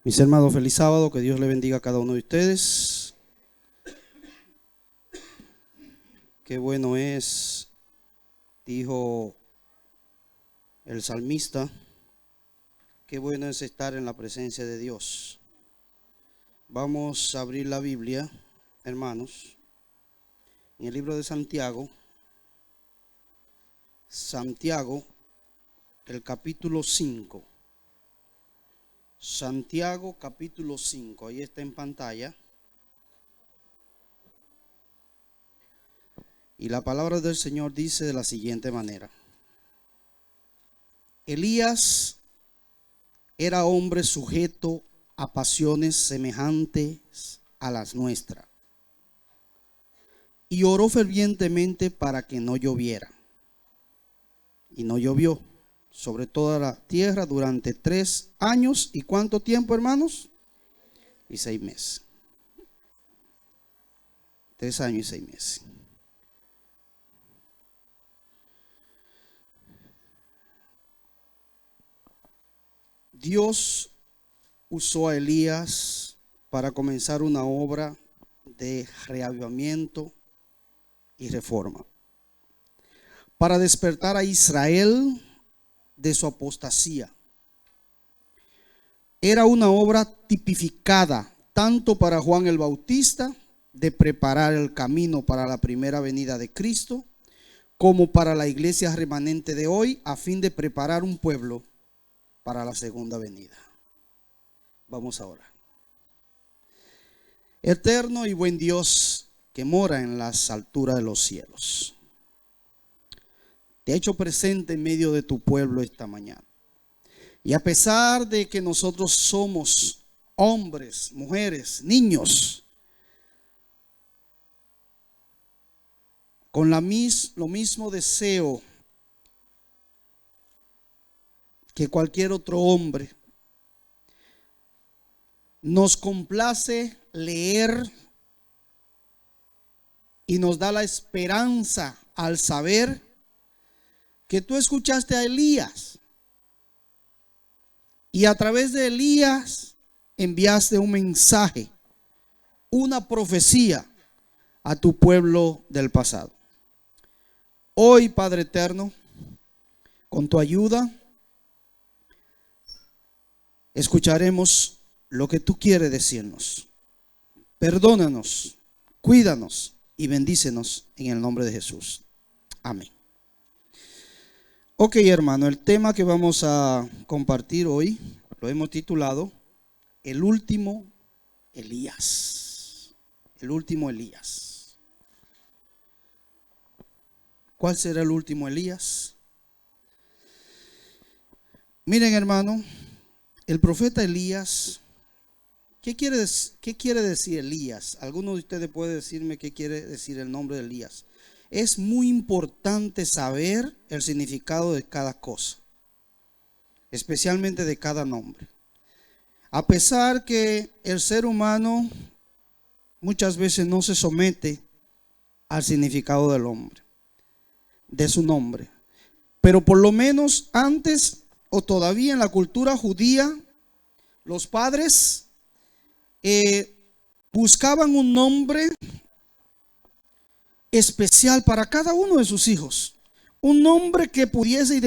Mis hermanos, feliz sábado, que Dios le bendiga a cada uno de ustedes. Qué bueno es, dijo el salmista, qué bueno es estar en la presencia de Dios. Vamos a abrir la Biblia, hermanos, en el libro de Santiago, el capítulo 5. Santiago capítulo 5, ahí está en pantalla. Y la palabra del Señor dice de la siguiente manera: Elías era hombre sujeto a pasiones semejantes a las nuestras, y oró fervientemente para que no lloviera. Y no llovió sobre toda la tierra durante 3 años. ¿Y cuánto tiempo, hermanos? Y 6 meses. 3 años y 6 meses. Dios usó a Elías para comenzar una obra de reavivamiento y reforma, para despertar a Israel de su apostasía. Era una obra tipificada tanto para Juan el Bautista, de preparar el camino para la primera venida de Cristo, como para la iglesia remanente de hoy, a fin de preparar un pueblo para la segunda venida. Vamos ahora. Eterno y buen Dios, que mora en las alturas de los cielos, te he hecho presente en medio de tu pueblo esta mañana. Y a pesar de que nosotros somos hombres, mujeres, niños, con lo mismo deseo que cualquier otro hombre, nos complace leer y nos da la esperanza al saber que tú escuchaste a Elías, y a través de Elías enviaste un mensaje, una profecía a tu pueblo del pasado. Hoy, Padre eterno, con tu ayuda, escucharemos lo que tú quieres decirnos. Perdónanos, cuídanos y bendícenos en el nombre de Jesús. Amén. Ok, hermano, el tema que vamos a compartir hoy lo hemos titulado El último Elías. El último Elías. ¿Cuál será el último Elías? Miren, hermano, el profeta Elías, ¿qué quiere decir Elías? ¿Alguno de ustedes puede decirme qué quiere decir el nombre de Elías? Es muy importante saber el significado de cada cosa, especialmente de cada nombre. A pesar que el ser humano muchas veces no se somete al significado del hombre, de su nombre, pero por lo menos antes o todavía en la cultura judía, los padres buscaban un nombre especial para cada uno de sus hijos, un nombre que pudiese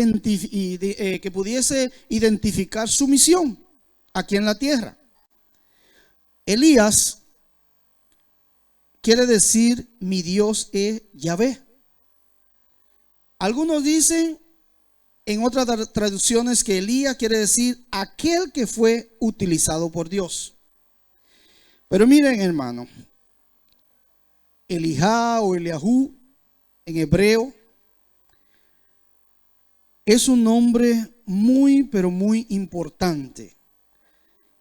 identificar su misión aquí en la tierra. Elías quiere decir mi Dios es Yahvé. Algunos dicen en otras traducciones que Elías quiere decir aquel que fue utilizado por Dios. Pero miren, hermano, Elijah o Eliahu en hebreo es un nombre muy, pero muy importante.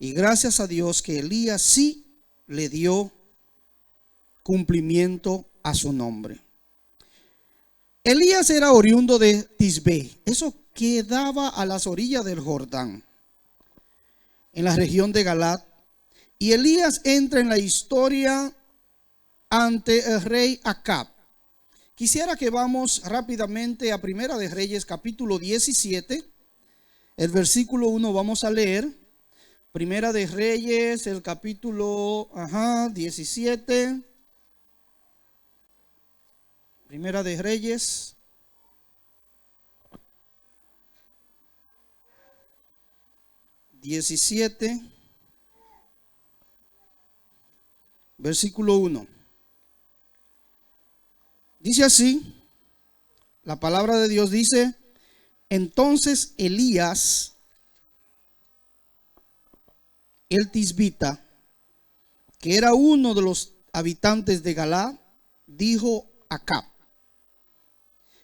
Y gracias a Dios que Elías sí le dio cumplimiento a su nombre. Elías era oriundo de Tisbe. Eso quedaba a las orillas del Jordán, en la región de Galat. Y Elías entra en la historia ante el rey Acab. Quisiera que vamos rápidamente a Primera de Reyes capítulo 17, el versículo 1 vamos a leer, Primera de Reyes, el capítulo 17. Primera de Reyes. Versículo 1. Dice así, la palabra de Dios dice: entonces Elías, el tisbita, que era uno de los habitantes de Galaad, dijo a Acab: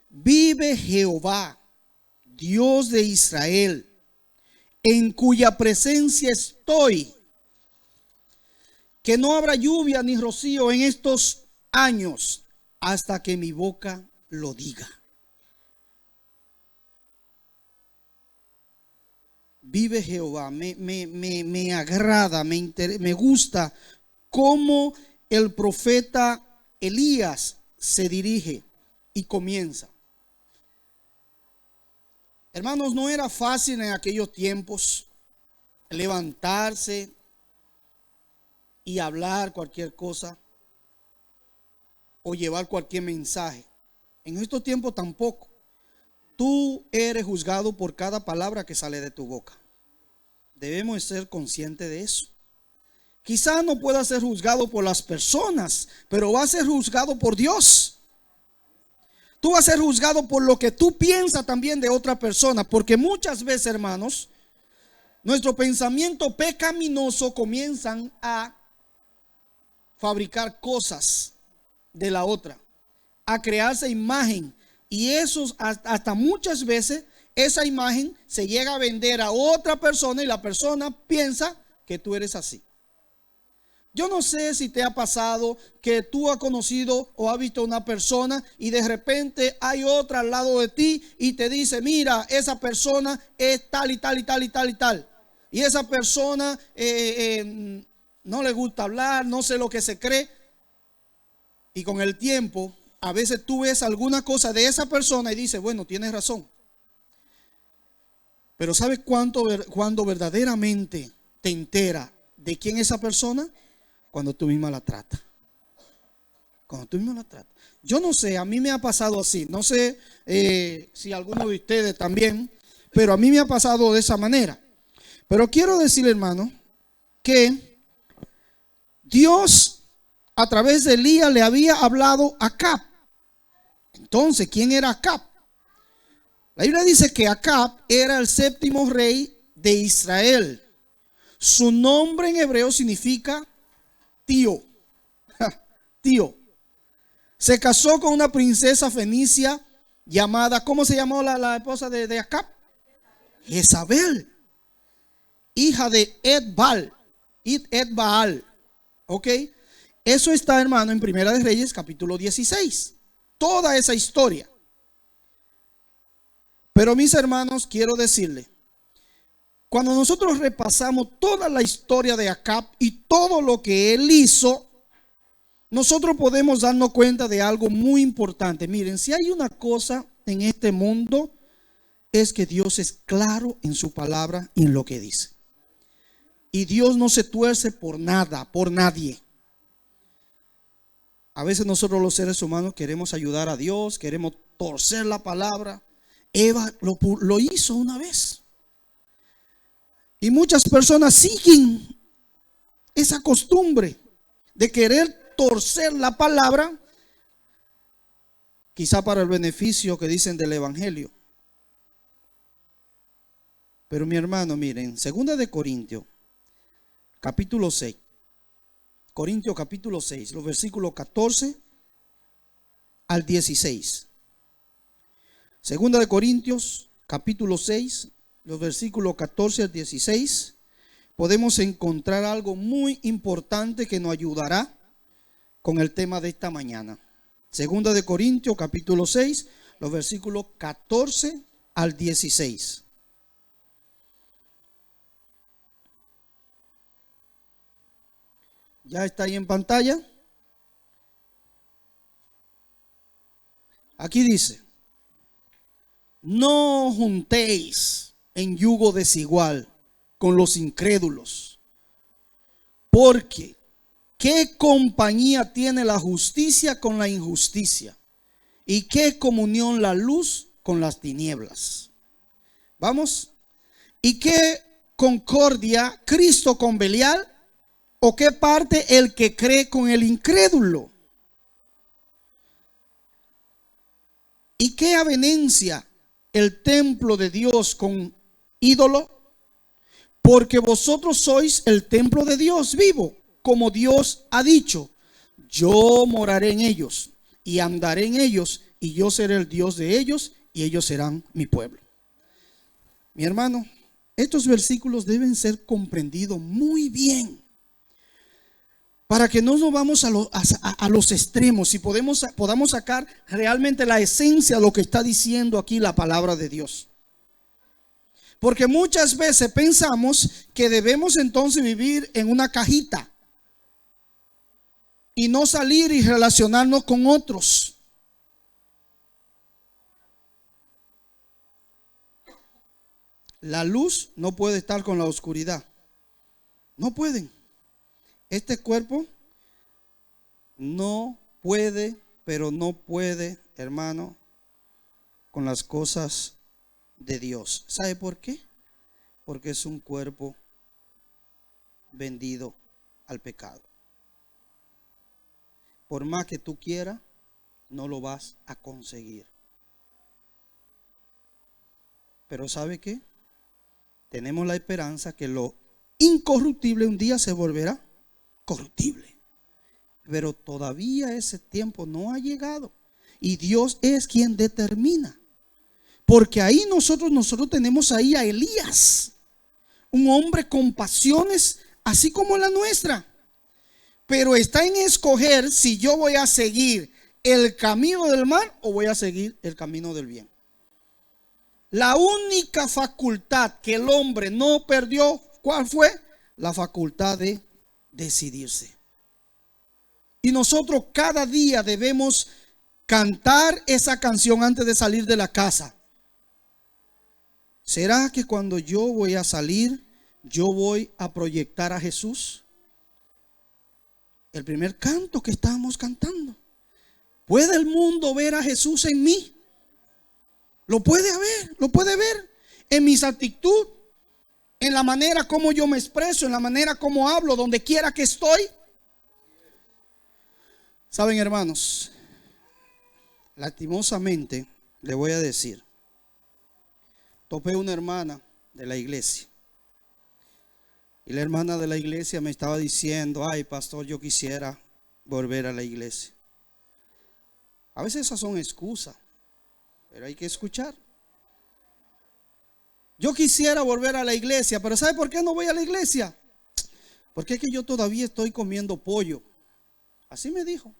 vive Jehová, Dios de Israel, en cuya presencia estoy, que no habrá lluvia ni rocío en estos años hasta que mi boca lo diga. Vive Jehová. Me agrada, me gusta cómo el profeta Elías se dirige y comienza. Hermanos, no era fácil en aquellos tiempos levantarse y hablar cualquier cosa o llevar cualquier mensaje. En estos tiempos tampoco. Tú eres juzgado por cada palabra que sale de tu boca. Debemos ser conscientes de eso. Quizá no pueda ser juzgado por las personas, pero va a ser juzgado por Dios. Tú vas a ser juzgado por lo que tú piensas también de otra persona, porque muchas veces, hermanos, nuestro pensamiento pecaminoso comienzan a fabricar cosas de la otra, a crearse imagen, y eso hasta muchas veces esa imagen se llega a vender a otra persona y la persona piensa que tú eres así. Yo no sé si te ha pasado que tú has conocido o has visto una persona y de repente hay otra al lado de ti y te dice: mira, esa persona es tal y tal y tal y tal y tal. Y esa persona no le gusta hablar, no sé lo que se cree. Y con el tiempo, a veces tú ves alguna cosa de esa persona y dices: bueno, tienes razón. Pero ¿sabes cuándo verdaderamente te enteras de quién es esa persona? Cuando tú misma la tratas. Cuando tú misma la tratas. Yo no sé, a mí me ha pasado así. No sé si alguno de ustedes también, pero a mí me ha pasado de esa manera. Pero quiero decirle, hermano, que Dios a través de Elías le había hablado a Acab. Entonces, ¿quién era Acab? La Biblia dice que Acab era el séptimo rey de Israel. Su nombre en hebreo significa tío. Tío. Se casó con una princesa fenicia llamada, ¿cómo se llamó la esposa de Acab? Jezabel, hija de Edbaal. ¿Ok? Eso está, hermano, en Primera de Reyes, capítulo 16. Toda esa historia. Pero mis hermanos, quiero decirle, cuando nosotros repasamos toda la historia de Acab y todo lo que él hizo, nosotros podemos darnos cuenta de algo muy importante. Miren, si hay una cosa en este mundo, es que Dios es claro en su palabra y en lo que dice. Y Dios no se tuerce por nada, por nadie. A veces nosotros los seres humanos queremos ayudar a Dios, queremos torcer la palabra. Eva lo hizo una vez. Y muchas personas siguen esa costumbre de querer torcer la palabra, quizá para el beneficio que dicen del evangelio. Pero mi hermano, miren, 2 de Corintios, capítulo 6. Corintios capítulo 6, los versículos 14 al 16. 2 de Corintios capítulo 6, los versículos 14 al 16. Podemos encontrar algo muy importante que nos ayudará con el tema de esta mañana. 2 de Corintios capítulo 6, los versículos 14 al 16. ¿Ya está ahí en pantalla? Aquí dice: no juntéis en yugo desigual con los incrédulos. Porque, ¿qué compañía tiene la justicia con la injusticia? ¿Y qué comunión la luz con las tinieblas? Vamos. ¿Y qué concordia Cristo con Belial? ¿O qué parte el que cree con el incrédulo? ¿Y qué avenencia el templo de Dios con ídolo? Porque vosotros sois el templo de Dios vivo, como Dios ha dicho: yo moraré en ellos y andaré en ellos, y yo seré el Dios de ellos, y ellos serán mi pueblo. Mi hermano, estos versículos deben ser comprendidos muy bien, para que no nos vamos a los extremos y podamos sacar realmente la esencia de lo que está diciendo aquí la palabra de Dios. Porque muchas veces pensamos que debemos entonces vivir en una cajita y no salir y relacionarnos con otros. La luz no puede estar con la oscuridad. No pueden. Este cuerpo no puede, pero no puede, hermano, con las cosas de Dios. ¿Sabe por qué? Porque es un cuerpo vendido al pecado. Por más que tú quieras, no lo vas a conseguir. Pero ¿sabe qué? Tenemos la esperanza que lo incorruptible un día se volverá corruptible. Pero todavía ese tiempo no ha llegado. Y Dios es quien determina. Porque ahí nosotros tenemos ahí a Elías, un hombre con pasiones así como la nuestra. Pero está en escoger si yo voy a seguir el camino del mal o voy a seguir el camino del bien. La única facultad que el hombre no perdió, ¿cuál fue? La facultad de decidirse. Y nosotros cada día debemos cantar esa canción antes de salir de la casa. ¿Será que cuando yo voy a salir, yo voy a proyectar a Jesús? El primer canto que estábamos cantando. ¿Puede el mundo ver a Jesús en mí? Lo puede ver en mis actitudes, en la manera como yo me expreso, en la manera como hablo, donde quiera que estoy. Saben, hermanos, lastimosamente le voy a decir, topé una hermana de la iglesia. Y la hermana de la iglesia me estaba diciendo: ay, pastor, yo quisiera volver a la iglesia. A veces esas son excusas, pero hay que escuchar. Yo quisiera volver a la iglesia, pero ¿sabe por qué no voy a la iglesia? Porque es que yo todavía estoy comiendo pollo. Así me dijo.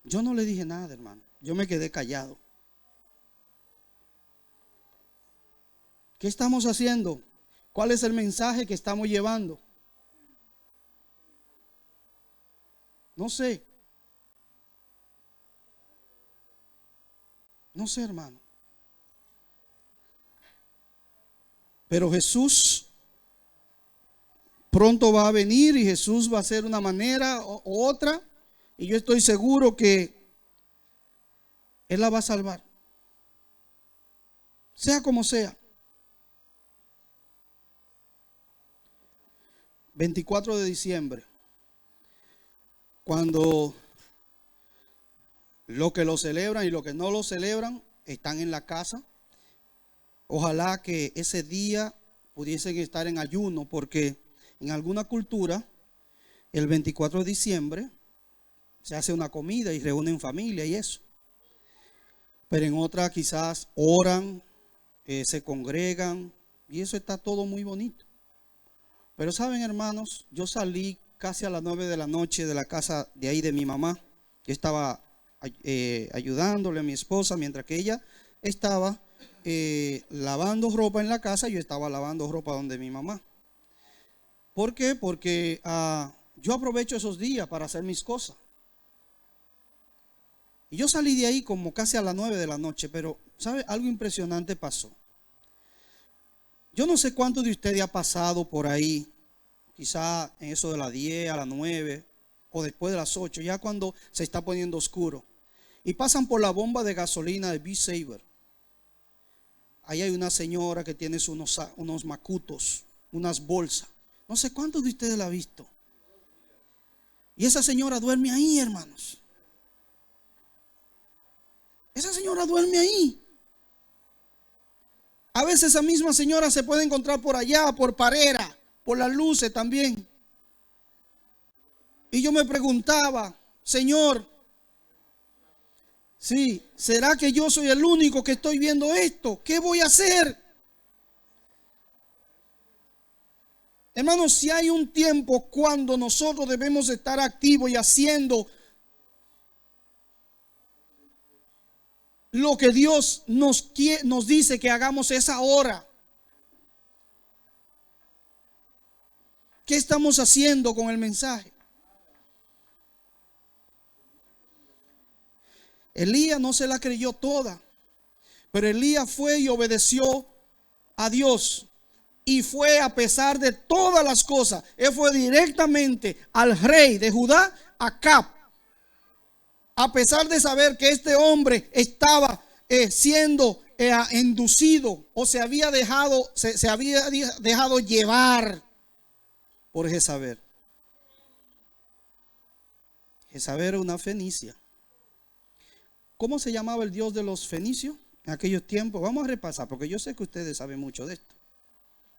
Yo no le dije nada, hermano. Yo me quedé callado. ¿Qué estamos haciendo? ¿Cuál es el mensaje que estamos llevando? No sé. No sé, hermano. Pero Jesús pronto va a venir y Jesús va a hacer una manera u otra. Y yo estoy seguro que Él la va a salvar. Sea como sea. 24 de diciembre. Cuando los que lo celebran y los que no lo celebran están en la casa. Ojalá que ese día pudiesen estar en ayuno, porque en alguna cultura el 24 de diciembre se hace una comida y reúnen familia y eso. Pero en otra quizás oran, se congregan, y eso está todo muy bonito. Pero saben, hermanos, yo salí casi a las 9 de la noche de la casa de ahí de mi mamá. Yo estaba ayudándole a mi esposa mientras que ella estaba lavando ropa en la casa. Yo estaba lavando ropa donde mi mamá. ¿Por qué? Porque yo aprovecho esos días para hacer mis cosas. Y yo salí de ahí como casi a las 9 de la noche, pero ¿sabe? Algo impresionante pasó. Yo no sé cuántos de ustedes ha pasado por ahí, quizá en eso de las 10 a las 9 o después de las 8, ya cuando se está poniendo oscuro, y pasan por la bomba de gasolina de B-Saver. Ahí hay una señora que tiene unos macutos, unas bolsas. No sé cuántos de ustedes la han visto. Y esa señora duerme ahí, hermanos. Esa señora duerme ahí. A veces esa misma señora se puede encontrar por allá, por Parera, por las luces también. Y yo me preguntaba, Señor, sí, ¿será que yo soy el único que estoy viendo esto? ¿Qué voy a hacer? Hermanos, si hay un tiempo cuando nosotros debemos estar activos y haciendo lo que Dios nos dice que hagamos, es ahora. ¿Qué estamos haciendo con el mensaje? Elías no se la creyó toda, pero Elías fue y obedeció a Dios. Y fue a pesar de todas las cosas. Él fue directamente al rey de Judá, Acab. A pesar de saber que este hombre estaba siendo inducido o se había dejado llevar por Jezabel. Jezabel era una fenicia. ¿Cómo se llamaba el dios de los fenicios en aquellos tiempos? Vamos a repasar, porque yo sé que ustedes saben mucho de esto.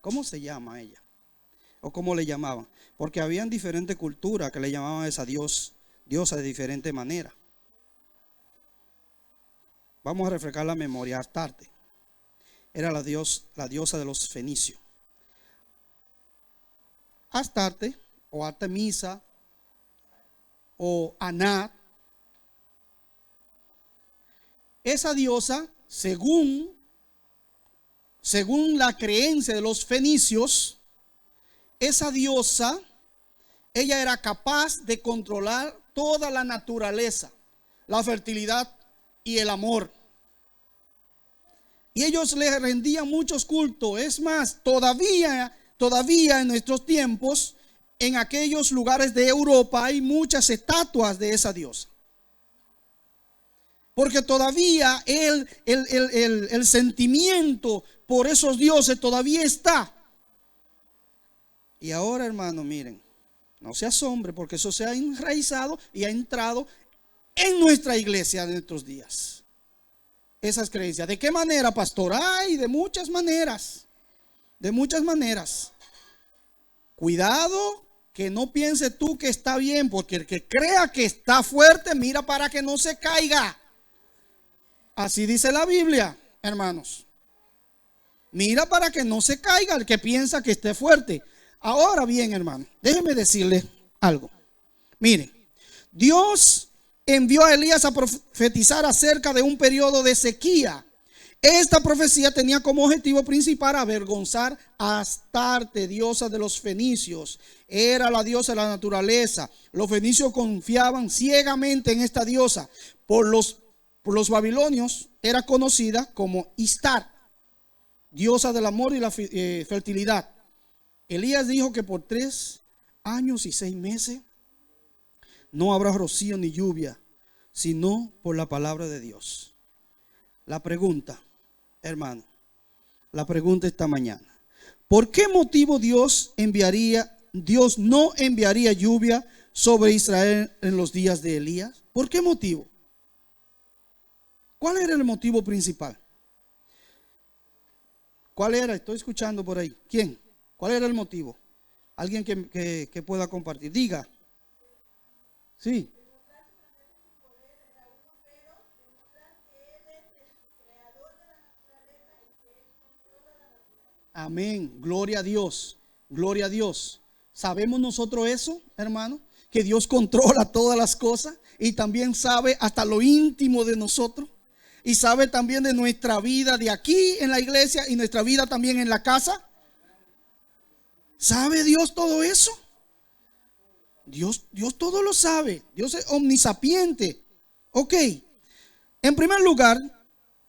¿Cómo se llama ella? ¿O cómo le llamaban? Porque habían diferentes culturas que le llamaban a esa diosa de diferente manera. Vamos a refrescar la memoria. Astarte era la diosa de los fenicios. Astarte o Artemisa o Anat. Esa diosa, según la creencia de los fenicios, esa diosa, ella era capaz de controlar toda la naturaleza, la fertilidad y el amor. Y ellos le rendían muchos cultos. Es más, todavía en nuestros tiempos, en aquellos lugares de Europa hay muchas estatuas de esa diosa. Porque todavía el sentimiento por esos dioses todavía está. Y ahora, hermano, miren, no se asombre, porque eso se ha enraizado y ha entrado en nuestra iglesia de nuestros días. Esas creencias. ¿De qué manera, pastor? Ay, de muchas maneras. De muchas maneras. Cuidado que no piense tú que está bien, porque el que crea que está fuerte, mira para que no se caiga. Así dice la Biblia, hermanos. Mira para que no se caiga el que piensa que esté fuerte. Ahora bien, hermano, déjeme decirle algo. Mire, Dios envió a Elías a profetizar acerca de un periodo de sequía. Esta profecía tenía como objetivo principal avergonzar a Astarte, diosa de los fenicios. Era la diosa de la naturaleza. Los fenicios confiaban ciegamente en esta diosa. Por los babilonios era conocida como Istar, diosa del amor y la fertilidad. Elías dijo que por 3 años y 6 meses no habrá rocío ni lluvia, sino por la palabra de Dios. La pregunta, hermano, la pregunta esta mañana: ¿por qué motivo Dios no enviaría lluvia sobre Israel en los días de Elías? ¿Por qué motivo? ¿Cuál era el motivo principal? ¿Cuál era? Estoy escuchando por ahí. ¿Quién? ¿Cuál era el motivo? Alguien que pueda compartir. Diga. Sí. Amén. Gloria a Dios. Gloria a Dios. ¿Sabemos nosotros eso, hermano? Que Dios controla todas las cosas y también sabe hasta lo íntimo de nosotros. Y sabe también de nuestra vida de aquí en la iglesia y nuestra vida también en la casa. ¿Sabe Dios todo eso? Dios todo lo sabe. Dios es omnisapiente. Ok. En primer lugar,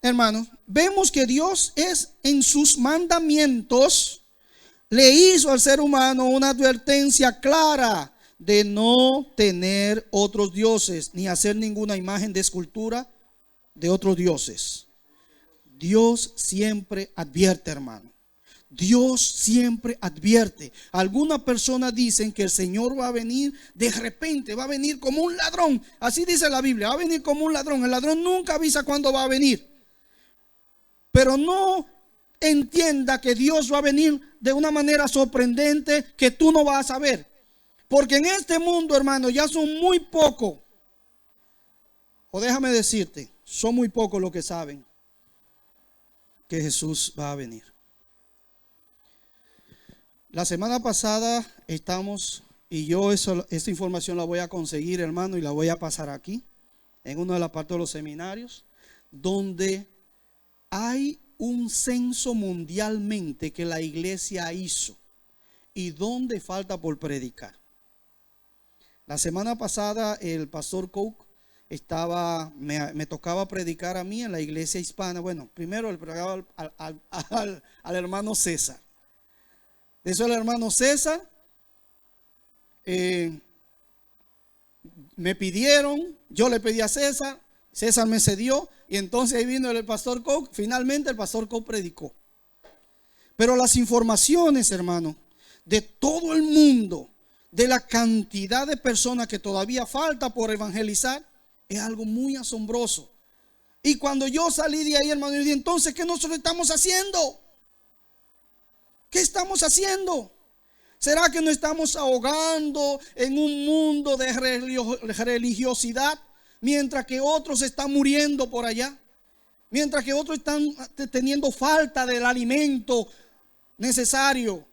hermanos, vemos que Dios es en sus mandamientos, le hizo al ser humano una advertencia clara de no tener otros dioses, ni hacer ninguna imagen de escultura de otros dioses. Dios siempre advierte, hermano. Dios siempre advierte. Algunas personas dicen que el Señor va a venir de repente, va a venir como un ladrón. Así dice la Biblia, va a venir como un ladrón. El ladrón nunca avisa cuándo va a venir. Pero no entienda que Dios va a venir de una manera sorprendente que tú no vas a saber. Porque en este mundo, hermano, ya son muy pocos. O déjame decirte, son muy pocos los que saben que Jesús va a venir. La semana pasada estamos, y yo esa información la voy a conseguir, hermano, y la voy a pasar aquí, en una de las partes de los seminarios, donde hay un censo mundialmente que la iglesia hizo y donde falta por predicar. La semana pasada el pastor Cook me tocaba predicar a mí en la iglesia hispana. Bueno, primero le predicaba al hermano César. De eso el hermano César me pidieron, yo le pedí a César, César me cedió y entonces ahí vino el pastor Cook. Finalmente el pastor Cook predicó. Pero las informaciones, hermano, de todo el mundo, de la cantidad de personas que todavía falta por evangelizar, es algo muy asombroso. Y cuando yo salí de ahí, hermano, yo dije, entonces, ¿qué nosotros estamos haciendo? ¿Qué estamos haciendo? ¿Será que nos estamos ahogando en un mundo de religiosidad mientras que otros están muriendo por allá? Mientras que otros están teniendo falta del alimento necesario,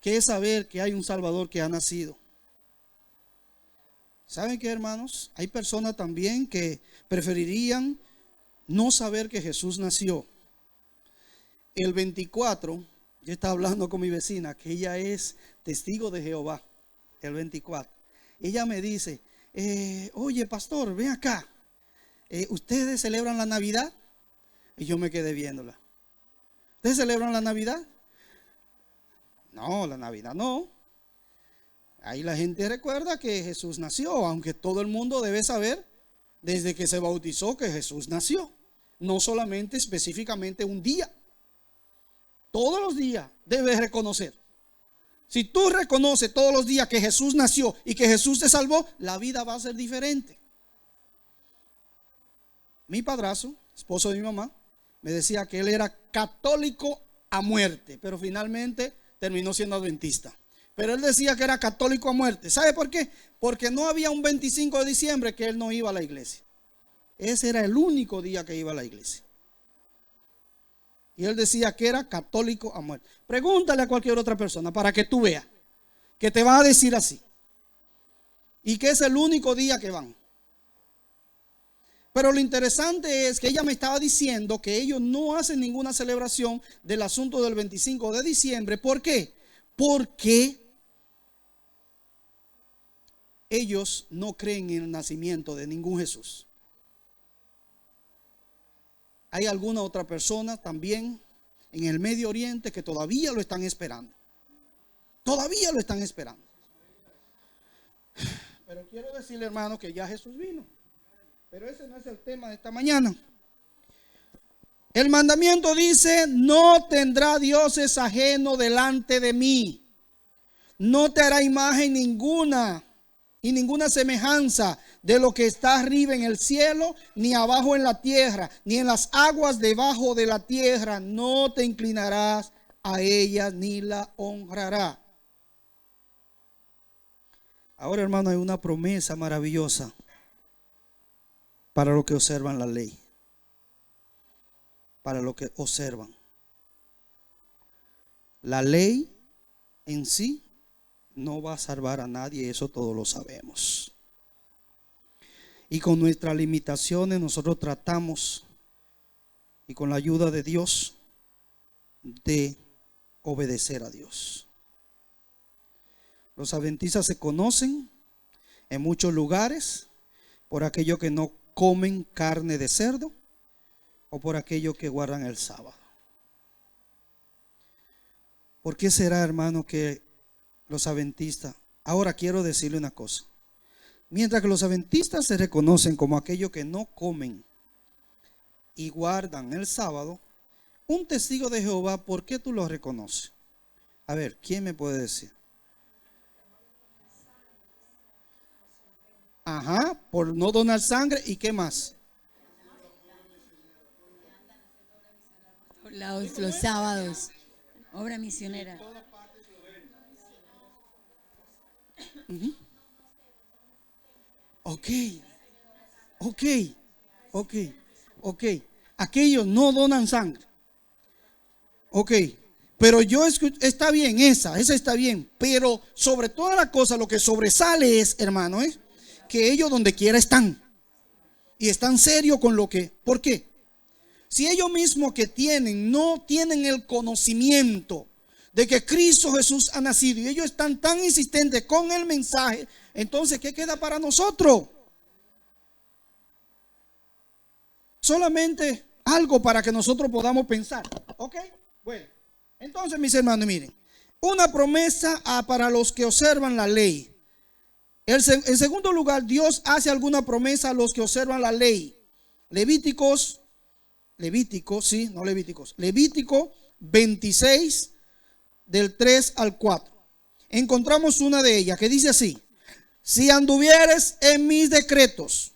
que es saber que hay un Salvador que ha nacido. ¿Saben qué, hermanos? Hay personas también que preferirían no saber que Jesús nació. El 24, yo estaba hablando con mi vecina, que ella es testigo de Jehová, el 24. Ella me dice, oye, pastor, ven acá, ¿ustedes celebran la Navidad? Y yo me quedé viéndola. ¿Ustedes celebran la Navidad? No, la Navidad no. Ahí la gente recuerda que Jesús nació, aunque todo el mundo debe saber desde que se bautizó que Jesús nació. No solamente específicamente un día. Todos los días debes reconocer. Si tú reconoces todos los días que Jesús nació y que Jesús te salvó, la vida va a ser diferente. Mi padrastro, esposo de mi mamá, me decía que él era católico a muerte, pero finalmente terminó siendo adventista. Pero él decía que era católico a muerte. ¿Sabe por qué? Porque no había un 25 de diciembre que él no iba a la iglesia. Ese era el único día que iba a la iglesia. Y él decía que era católico a muerte. Pregúntale a cualquier otra persona para que tú veas que te va a decir así. Y que es el único día que van. Pero lo interesante es que ella me estaba diciendo que ellos no hacen ninguna celebración del asunto del 25 de diciembre. ¿Por qué? Porque ellos no creen en el nacimiento de ningún Jesús. Hay alguna otra persona también en el Medio Oriente que todavía lo están esperando. Todavía lo están esperando. Pero quiero decirle, hermano, que ya Jesús vino. Pero ese no es el tema de esta mañana. El mandamiento dice, no tendrá dioses ajenos delante de mí. No te hará imagen ninguna y ninguna semejanza de lo que está arriba en el cielo, ni abajo en la tierra, ni en las aguas debajo de la tierra. No te inclinarás a ella ni la honrarás. Ahora, hermano, hay una promesa maravillosa para los que observan la ley. Para los que observan. La ley en sí no va a salvar a nadie, eso todos lo sabemos. Y con nuestras limitaciones nosotros tratamos, y con la ayuda de Dios, de obedecer a Dios. Los adventistas se conocen en muchos lugares por aquellos que no comen carne de cerdo o por aquellos que guardan el sábado? ¿Por qué será, hermano, que los adventistas? Ahora quiero decirle una cosa. Mientras que los adventistas se reconocen como aquellos que no comen y guardan el sábado, un testigo de Jehová, ¿por qué tú lo reconoces? A ver, ¿quién me puede decir? Ajá, por no donar sangre. ¿Y qué más? Los sábados, obra misionera. Ok. Aquellos no donan sangre. Ok. Pero está bien, esa está bien. Pero sobre toda la cosa, lo que sobresale es, hermano, que ellos donde quiera están. Y están serios con lo que. ¿Por qué? Si ellos mismos que no tienen el conocimiento de que Cristo Jesús ha nacido y ellos están tan insistentes con el mensaje, entonces ¿qué queda para nosotros? Solamente algo para que nosotros podamos pensar. ¿Ok? Bueno, entonces mis hermanos, miren, una promesa para los que observan la ley. En segundo lugar, Dios hace alguna promesa a los que observan la ley. Levítico 26, del 3 al 4. Encontramos una de ellas que dice así: si anduvieres en mis decretos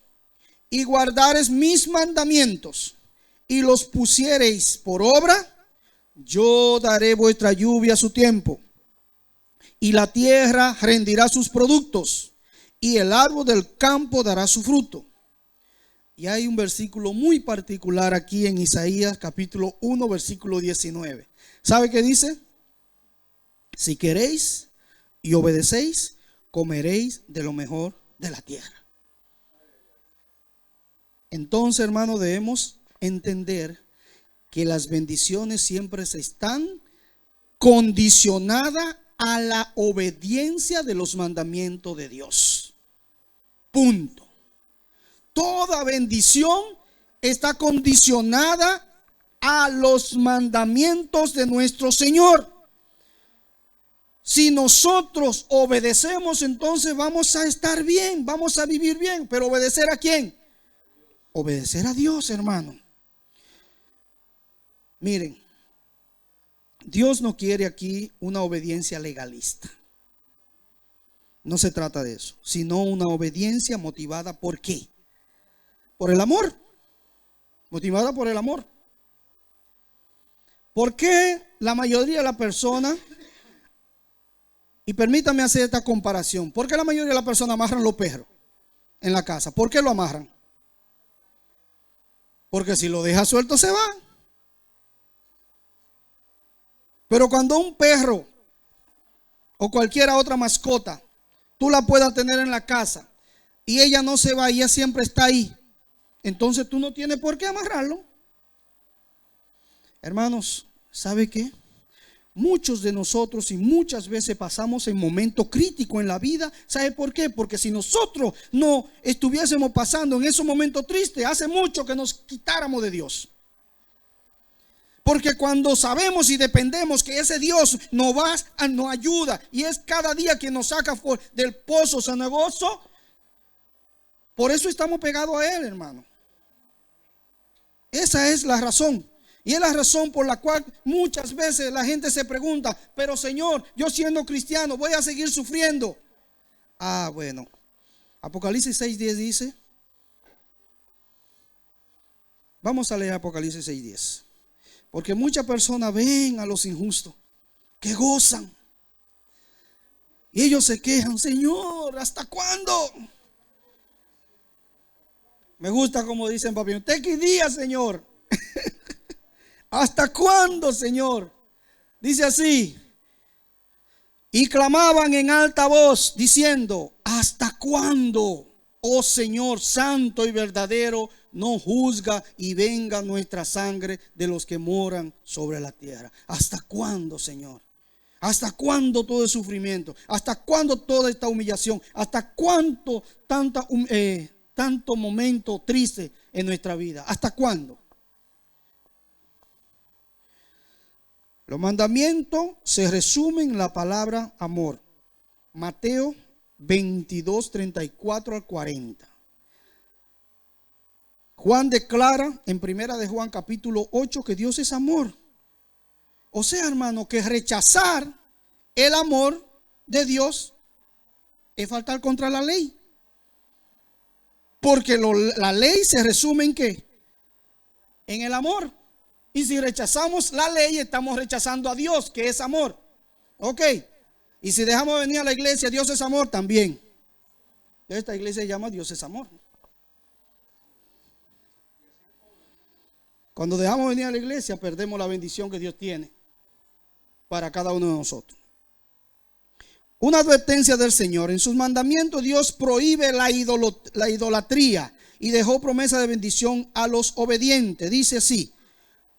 y guardares mis mandamientos y los pusiereis por obra, yo daré vuestra lluvia a su tiempo, y la tierra rendirá sus productos, y el árbol del campo dará su fruto. Y hay un versículo muy particular aquí en Isaías capítulo 1, versículo 19. ¿Sabe qué dice? Si queréis y obedecéis, comeréis de lo mejor de la tierra. Entonces, hermano, debemos entender que las bendiciones siempre se están condicionadas a la obediencia de los mandamientos de Dios. Punto. Toda bendición está condicionada a los mandamientos de nuestro Señor. Si nosotros obedecemos, entonces vamos a estar bien, vamos a vivir bien. ¿Pero obedecer a quién? Obedecer a Dios, hermano. Miren, Dios no quiere aquí una obediencia legalista. No se trata de eso, sino una obediencia motivada ¿por qué? Por el amor. Motivada por el amor. ¿Por qué la mayoría de las personas, y permítame hacer esta comparación, por qué la mayoría de las personas amarran los perros en la casa? ¿Por qué lo amarran? Porque si lo deja suelto se va. Pero cuando un perro o cualquier otra mascota, tú la puedas tener en la casa y ella no se va y ella siempre está ahí, entonces tú no tienes por qué amarrarlo. Hermanos, ¿sabe qué? Muchos de nosotros y muchas veces pasamos en momentos críticos en la vida. ¿Sabe por qué? Porque si nosotros no estuviésemos pasando en esos momentos tristes, hace mucho que nos quitáramos de Dios. Porque cuando sabemos y dependemos que ese Dios nos ayuda y es cada día que nos saca del pozo cenagoso, por eso estamos pegados a Él, hermano. Esa es la razón. Y es la razón por la cual muchas veces la gente se pregunta: pero Señor, yo siendo cristiano voy a seguir sufriendo. Ah, bueno. Apocalipsis 6:10 dice. Vamos a leer Apocalipsis 6:10. Porque muchas personas ven a los injustos que gozan. Y ellos se quejan: Señor, ¿hasta cuándo? Me gusta como dicen, papi, ¿usted qué día, Señor? ¿Hasta cuándo, Señor? Dice así: y clamaban en alta voz diciendo: ¿hasta cuándo, oh Señor santo y verdadero, no juzga y venga nuestra sangre de los que moran sobre la tierra? ¿Hasta cuándo, Señor? ¿Hasta cuándo todo el sufrimiento? ¿Hasta cuándo toda esta humillación? ¿Hasta cuánto tanto momento triste en nuestra vida? ¿Hasta cuándo? Los mandamientos se resumen en la palabra amor. Mateo 22, 34 al 40. Juan declara en primera de Juan capítulo 8 que Dios es amor. O sea, hermano, que rechazar el amor de Dios es faltar contra la ley. Porque la ley se resume en ¿qué? En el amor. Y si rechazamos la ley, estamos rechazando a Dios, que es amor. Ok. Y si dejamos de venir a la iglesia, Dios es amor también. Esta iglesia se llama Dios es amor. Cuando dejamos de venir a la iglesia, perdemos la bendición que Dios tiene para cada uno de nosotros. Una advertencia del Señor. En sus mandamientos Dios prohíbe la idolatría y dejó promesa de bendición a los obedientes. Dice así: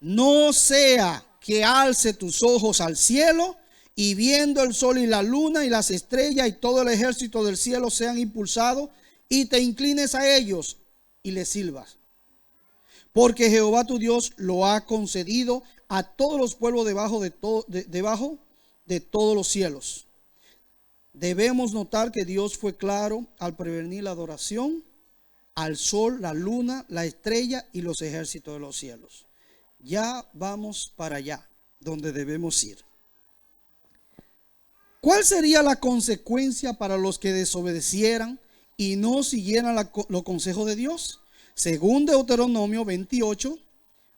no sea que alce tus ojos al cielo y viendo el sol y la luna y las estrellas y todo el ejército del cielo sean impulsados y te inclines a ellos y les sirvas. Porque Jehová tu Dios lo ha concedido a todos los pueblos debajo de todos los cielos. Debemos notar que Dios fue claro al prevenir la adoración al sol, la luna, la estrella y los ejércitos de los cielos. Ya vamos para allá, donde debemos ir. ¿Cuál sería la consecuencia para los que desobedecieran y no siguieran los consejos de Dios? Según Deuteronomio 28,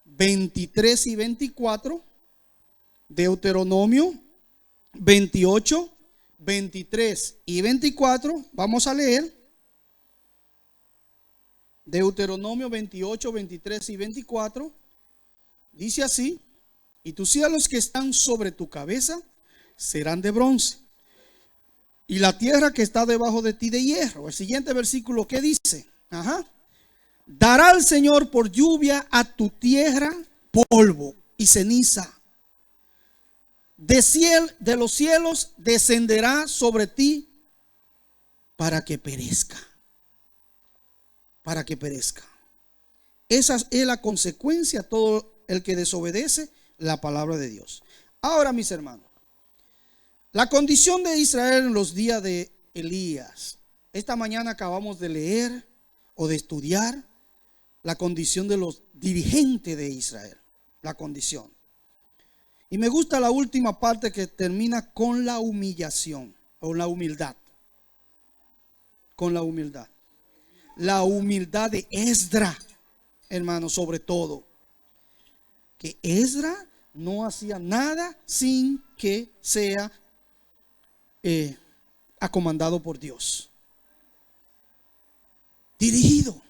23 y 24. Deuteronomio 28, 23 y 24. Vamos a leer. Deuteronomio 28, 23 y 24. Dice así: y tus cielos que están sobre tu cabeza serán de bronce, y la tierra que está debajo de ti de hierro. El siguiente versículo, ¿qué dice? Dará el Señor por lluvia a tu tierra polvo y ceniza. De los cielos descenderá sobre ti para que perezca. Para que perezca. Esa es la consecuencia a todo el que desobedece la palabra de Dios. Ahora, mis hermanos, la condición de Israel en los días de Elías. Esta mañana acabamos de leer o de estudiar la condición de los dirigentes de Israel. La condición. Y me gusta la última parte que termina con la humillación o la humildad. Con la humildad. La humildad de Esdras, hermano, sobre todo. Que Esdras no hacía nada sin que sea acomandado por Dios. Dirigido.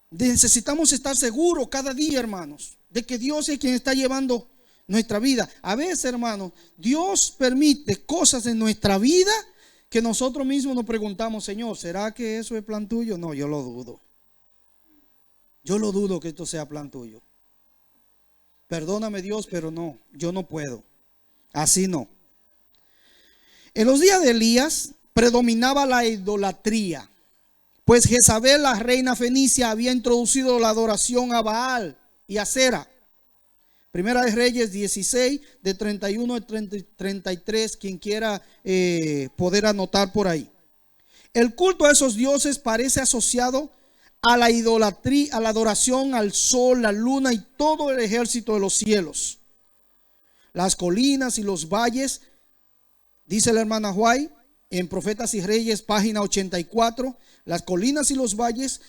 Necesitamos estar seguros cada día, hermanos, de que Dios es quien está llevando nuestra vida. A veces, hermanos, Dios permite cosas en nuestra vida que nosotros mismos nos preguntamos: Señor, ¿será que eso es plan tuyo? No, yo lo dudo. Yo lo dudo que esto sea plan tuyo. Perdóname, Dios, pero no, yo no puedo. Así no. En los días de Elías predominaba la idolatría, pues Jezabel, la reina fenicia, había introducido la adoración a Baal y a Sera. Primera de Reyes 16, de 31 al 33, quien quiera poder anotar por ahí. El culto a esos dioses parece asociado a la idolatría, a la adoración al sol, la luna y todo el ejército de los cielos. Las colinas y los valles, dice la hermana White en Profetas y Reyes, página 84, las colinas y los valles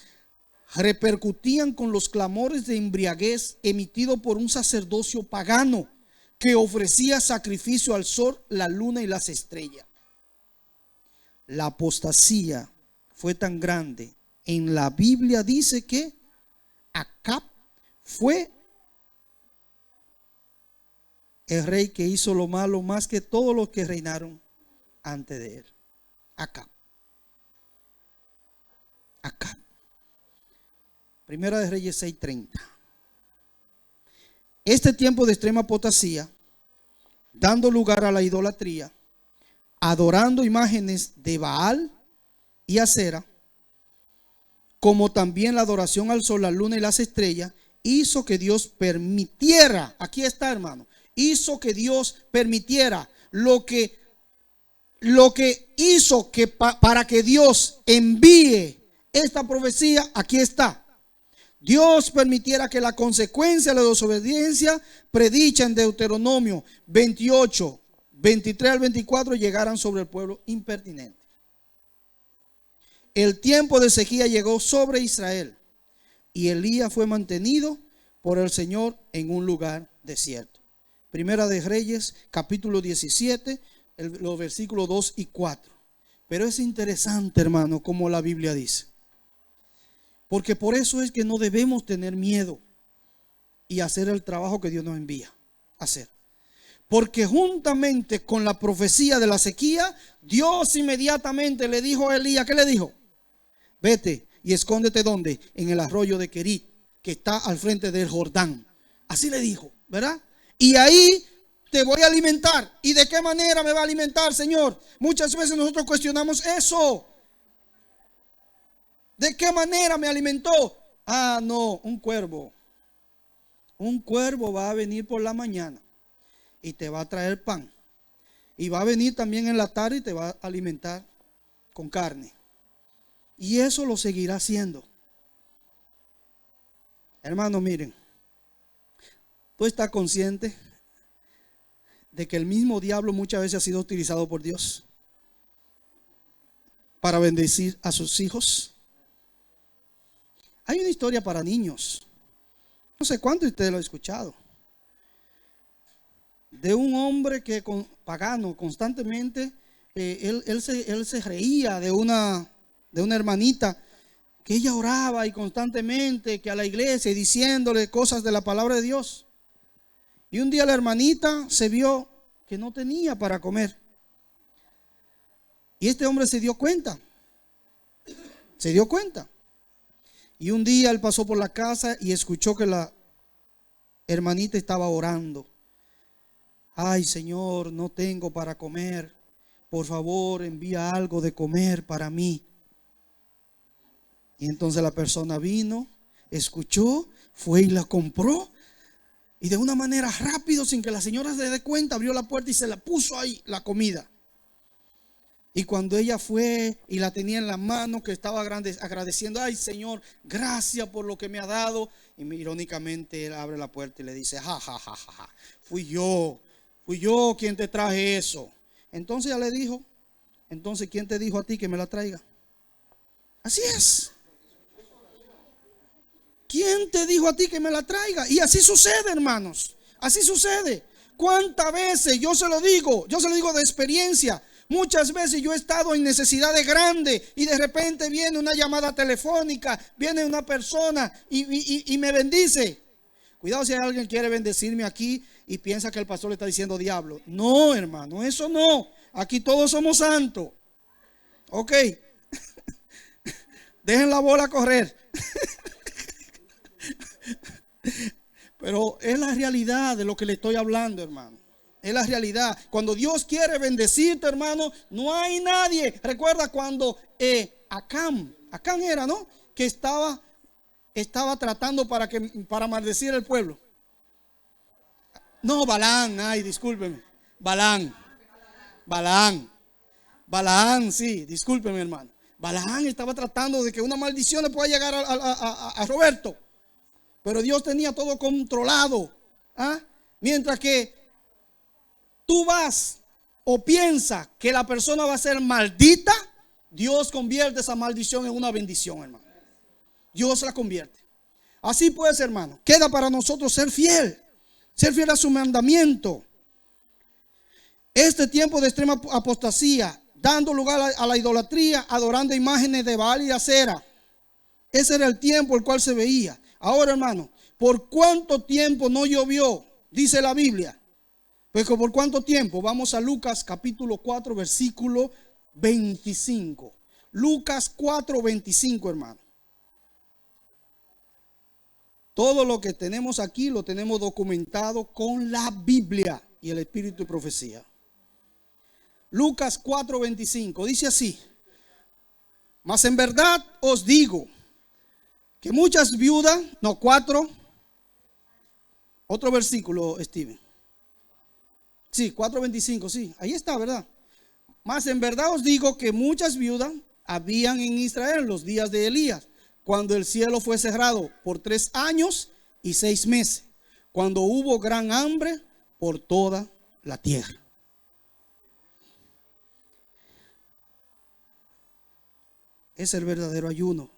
repercutían con los clamores de embriaguez emitido por un sacerdocio pagano que ofrecía sacrificio al sol, la luna y las estrellas. La apostasía fue tan grande. En la Biblia dice que Acab fue el rey que hizo lo malo más que todos los que reinaron antes de él. Acab. Acab. Primera de Reyes 6:30. Este tiempo de extrema apostasía, dando lugar a la idolatría, adorando imágenes de Baal y Asera, como también la adoración al sol, la luna y las estrellas, hizo que Dios permitiera, aquí está, hermano, hizo que Dios permitiera lo que hizo que para que Dios envíe esta profecía, aquí está. Dios permitiera que la consecuencia de la desobediencia predicha en Deuteronomio 28, 23 al 24 llegaran sobre el pueblo impertinente. El tiempo de sequía llegó sobre Israel y Elías fue mantenido por el Señor en un lugar desierto. Primera de Reyes, capítulo 17, los versículos 2 y 4. Pero es interesante, hermano, como la Biblia dice. Porque por eso es que no debemos tener miedo y hacer el trabajo que Dios nos envía a hacer. Porque juntamente con la profecía de la sequía, Dios inmediatamente le dijo a Elías, ¿qué le dijo? Vete y escóndete ¿dónde? En el arroyo de Querit, que está al frente del Jordán. Así le dijo, ¿verdad? Y ahí te voy a alimentar. ¿Y de qué manera me va a alimentar, Señor? Muchas veces nosotros cuestionamos eso. ¿De qué manera me alimentó? Ah, no, un cuervo. Un cuervo va a venir por la mañana y te va a traer pan. Y va a venir también en la tarde y te va a alimentar con carne. Y eso lo seguirá haciendo. Hermano, miren. ¿Tú estás consciente de que el mismo diablo muchas veces ha sido utilizado por Dios para bendecir a sus hijos? Hay una historia para niños. No sé cuánto ustedes lo han escuchado. De un hombre que pagano constantemente, él se reía de una hermanita que ella oraba y constantemente que a la iglesia y diciéndole cosas de la palabra de Dios. Y un día la hermanita se vio que no tenía para comer. Y este hombre se dio cuenta. Se dio cuenta. Y un día él pasó por la casa y escuchó que la hermanita estaba orando. Ay, Señor, no tengo para comer. Por favor, envía algo de comer para mí. Y entonces la persona vino, escuchó, fue y la compró. Y de una manera rápido, sin que la señora se dé cuenta, abrió la puerta y se la puso ahí la comida. Y cuando ella fue y la tenía en la mano, que estaba agradeciendo, ay Señor, gracias por lo que me ha dado. Y irónicamente él abre la puerta y le dice, ja, ja, ja, ja, ja, fui yo quien te traje eso. Entonces ella le dijo, entonces ¿quién te dijo a ti que me la traiga? Así es. ¿Quién te dijo a ti que me la traiga? Y así sucede, hermanos. Así sucede. ¿Cuántas veces yo se lo digo de experiencia? Muchas veces yo he estado en necesidades grandes y de repente viene una llamada telefónica, viene una persona y me bendice. Cuidado si alguien quiere bendecirme aquí y piensa que el pastor le está diciendo diablo. No, hermano, eso no. Aquí todos somos santos. Ok. Dejen la bola correr. Pero es la realidad de lo que le estoy hablando, hermano. Es la realidad. Cuando Dios quiere bendecirte, hermano, no hay nadie. Recuerda cuando Acán era, ¿no? Que estaba tratando para maldecir al pueblo. No, Balaam, ay, discúlpeme. Balaam, sí, discúlpeme, hermano. Balaam estaba tratando de que una maldición le pueda llegar a Roberto. Pero Dios tenía todo controlado. ¿Ah? Mientras que tú vas o piensas que la persona va a ser maldita, Dios convierte esa maldición en una bendición, hermano. Dios la convierte. Así pues, hermano, queda para nosotros ser fiel a su mandamiento. Este tiempo de extrema apostasía, dando lugar a la idolatría, adorando imágenes de Baal y de Acera. Ese era el tiempo el cual se veía. Ahora, hermano, ¿por cuánto tiempo no llovió? Dice la Biblia. Pues ¿por cuánto tiempo? Vamos a Lucas capítulo 4, versículo 25. Lucas 4, 25, hermano. Todo lo que tenemos aquí lo tenemos documentado con la Biblia y el espíritu de profecía. Lucas 4, 25 dice así: mas en verdad os digo que muchas viudas, no 4, Otro versículo, Steven. Sí, 4:25, sí, ahí está, ¿verdad? Mas en verdad os digo que muchas viudas habían en Israel en los días de Elías, cuando el cielo fue cerrado por 3 años y 6 meses, cuando hubo gran hambre por toda la tierra. Es el verdadero ayuno,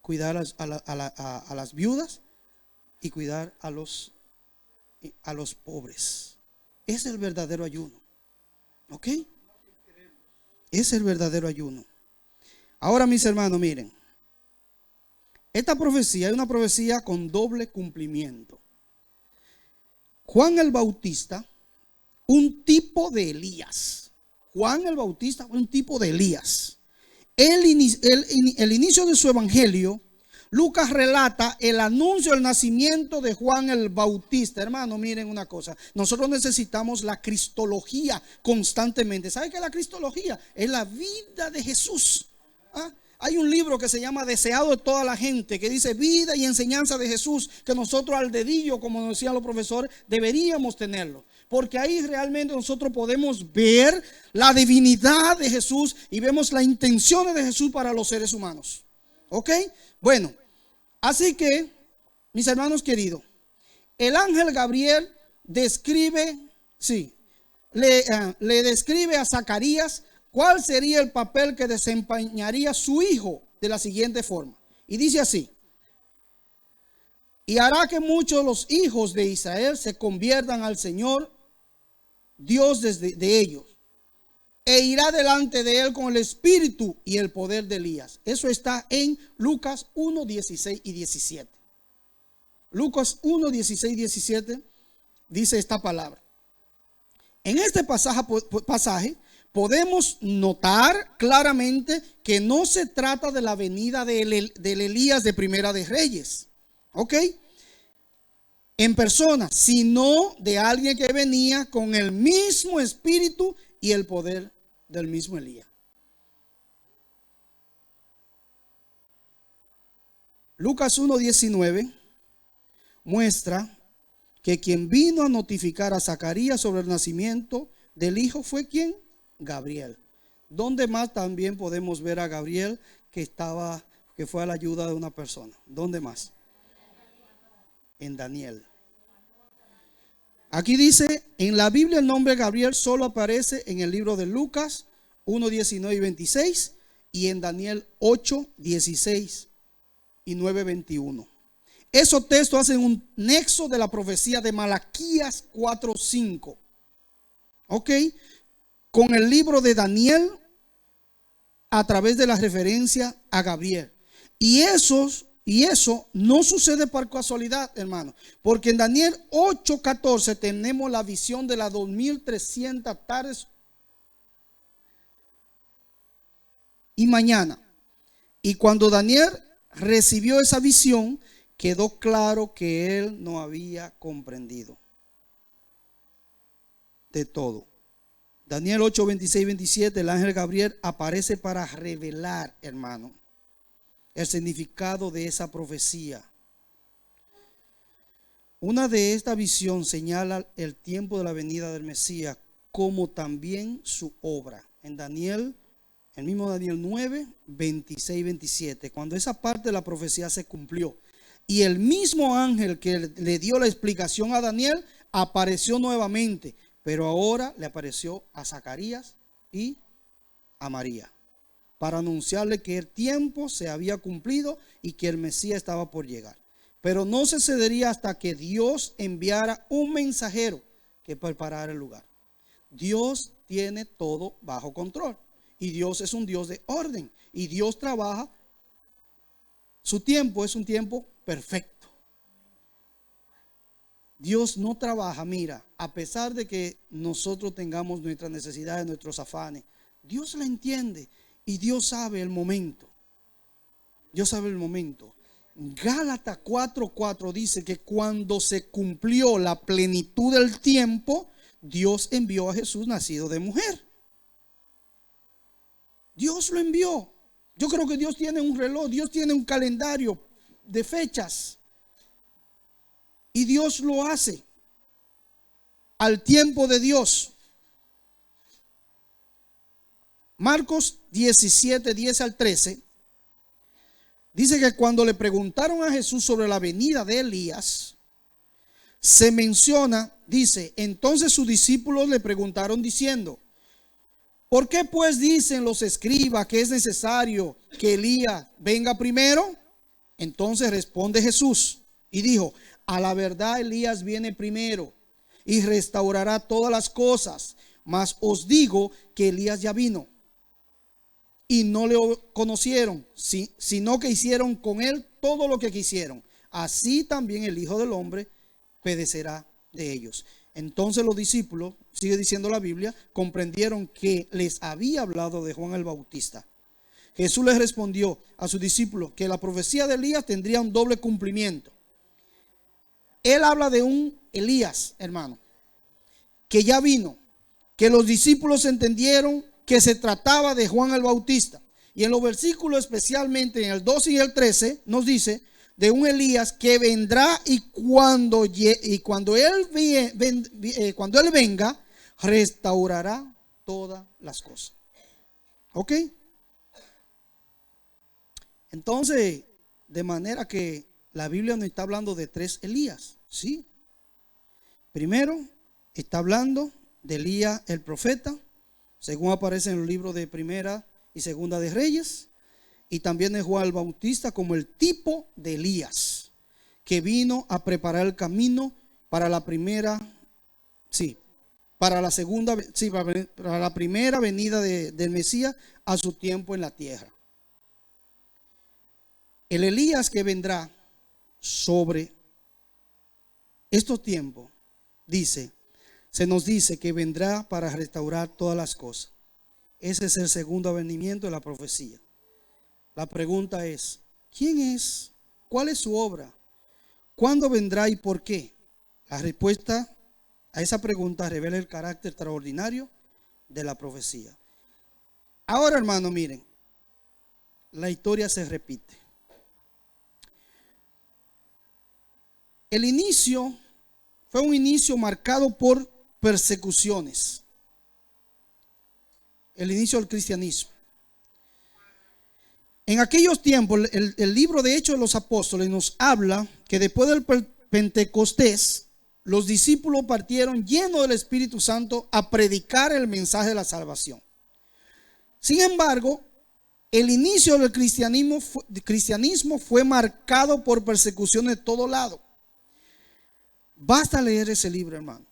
cuidar a las viudas y cuidar a los pobres. Es el verdadero ayuno. ¿Ok? Es el verdadero ayuno. Ahora, mis hermanos, miren. Esta profecía es una profecía con doble cumplimiento. Juan el Bautista, un tipo de Elías. Juan el Bautista fue un tipo de Elías. El inicio de su evangelio, Lucas relata el anuncio del nacimiento de Juan el Bautista. Hermano, miren una cosa. Nosotros necesitamos la cristología constantemente. ¿Sabe qué es la cristología? Es la vida de Jesús. ¿Ah? Hay un libro que se llama Deseado de toda la gente, que dice vida y enseñanza de Jesús, que nosotros al dedillo, como decían los profesores, deberíamos tenerlo. Porque ahí realmente nosotros podemos ver la divinidad de Jesús y vemos las intenciones de Jesús para los seres humanos. ¿Ok? Bueno, así que, mis hermanos queridos, el ángel Gabriel describe, le describe a Zacarías cuál sería el papel que desempeñaría su hijo de la siguiente forma. Y dice así: y hará que muchos de los hijos de Israel se conviertan al Señor Dios de ellos, e irá delante de él con el espíritu y el poder de Elías. Eso está en Lucas 1, 16 y 17. Lucas 1, 16 y 17 dice esta palabra. En este pasaje podemos notar claramente que no se trata de la venida del Elías de Primera de Reyes, ¿ok?, en persona, sino de alguien que venía con el mismo espíritu y el poder del mismo Elías. Lucas 1:19 muestra que quien vino a notificar a Zacarías sobre el nacimiento del hijo fue ¿quién? Gabriel. ¿Dónde más también podemos ver a Gabriel que fue a la ayuda de una persona? ¿Dónde más? En Daniel. Aquí dice, en la Biblia el nombre Gabriel solo aparece en el libro de Lucas 1:19 y 26 y en Daniel 8:16 y 9:21. Esos textos hacen un nexo de la profecía de Malaquías 4:5. ¿Ok? Con el libro de Daniel a través de la referencia a Gabriel. Y eso no sucede por casualidad, hermano. Porque en Daniel 8:14 tenemos la visión de las 2300 tardes y mañana. Y cuando Daniel recibió esa visión, quedó claro que él no había comprendido de todo. Daniel 8, 26 y 27, el ángel Gabriel aparece para revelar, hermano, el significado de esa profecía. Una de esta visión señala el tiempo de la venida del Mesías, como también su obra. En Daniel, el mismo Daniel 9, 26 y 27, cuando esa parte de la profecía se cumplió y el mismo ángel que le dio la explicación a Daniel apareció nuevamente, pero ahora le apareció a Zacarías y a María, para anunciarle que el tiempo se había cumplido y que el Mesías estaba por llegar. Pero no sucedería hasta que Dios enviara un mensajero que preparara el lugar. Dios tiene todo bajo control y Dios es un Dios de orden y Dios trabaja. Su tiempo es un tiempo perfecto. Dios no trabaja, mira, a pesar de que nosotros tengamos nuestras necesidades, nuestros afanes, Dios la entiende y Dios sabe el momento. Dios sabe el momento. Gálatas 4:4 dice que cuando se cumplió la plenitud del tiempo, Dios envió a Jesús nacido de mujer. Dios lo envió. Yo creo que Dios tiene un reloj, Dios tiene un calendario de fechas. Y Dios lo hace al tiempo de Dios. Marcos 17, 10 al 13. Dice que cuando le preguntaron a Jesús sobre la venida de Elías, se menciona, dice, entonces sus discípulos le preguntaron diciendo, ¿por qué pues dicen los escribas que es necesario que Elías venga primero? Entonces responde Jesús y dijo, a la verdad Elías viene primero y restaurará todas las cosas, mas os digo que Elías ya vino y no le conocieron, sino que hicieron con él todo lo que quisieron. Así también el Hijo del Hombre perecerá de ellos. Entonces los discípulos, sigue diciendo la Biblia, comprendieron que les había hablado de Juan el Bautista. Jesús les respondió a sus discípulos que la profecía de Elías tendría un doble cumplimiento. Él habla de un Elías, hermano, que ya vino, que los discípulos entendieron que se trataba de Juan el Bautista. Y en los versículos, especialmente en el 12 y el 13, nos dice de un Elías que vendrá y cuando él venga, restaurará todas las cosas. ¿Ok? Entonces, de manera que la Biblia nos está hablando de tres Elías, ¿sí? Primero, está hablando de Elías el profeta, según aparece en el libro de Primera y Segunda de Reyes, y también de Juan el Bautista como el tipo de Elías, que vino a preparar el camino para la primera, para la primera venida del Mesías a su tiempo en la tierra. El Elías que vendrá sobre estos tiempos, se nos dice que vendrá para restaurar todas las cosas. Ese es el segundo advenimiento de la profecía. La pregunta es, ¿quién es? ¿Cuál es su obra? ¿Cuándo vendrá y por qué? La respuesta a esa pregunta revela el carácter extraordinario de la profecía. Ahora, hermano, miren, la historia se repite. El inicio fue un inicio marcado por persecuciones. El inicio del cristianismo. En aquellos tiempos, el libro de Hechos de los Apóstoles nos habla que después del Pentecostés, los discípulos partieron llenos del Espíritu Santo a predicar el mensaje de la salvación. Sin embargo, el inicio del cristianismo fue marcado por persecuciones de todo lado. Basta leer ese libro, hermano.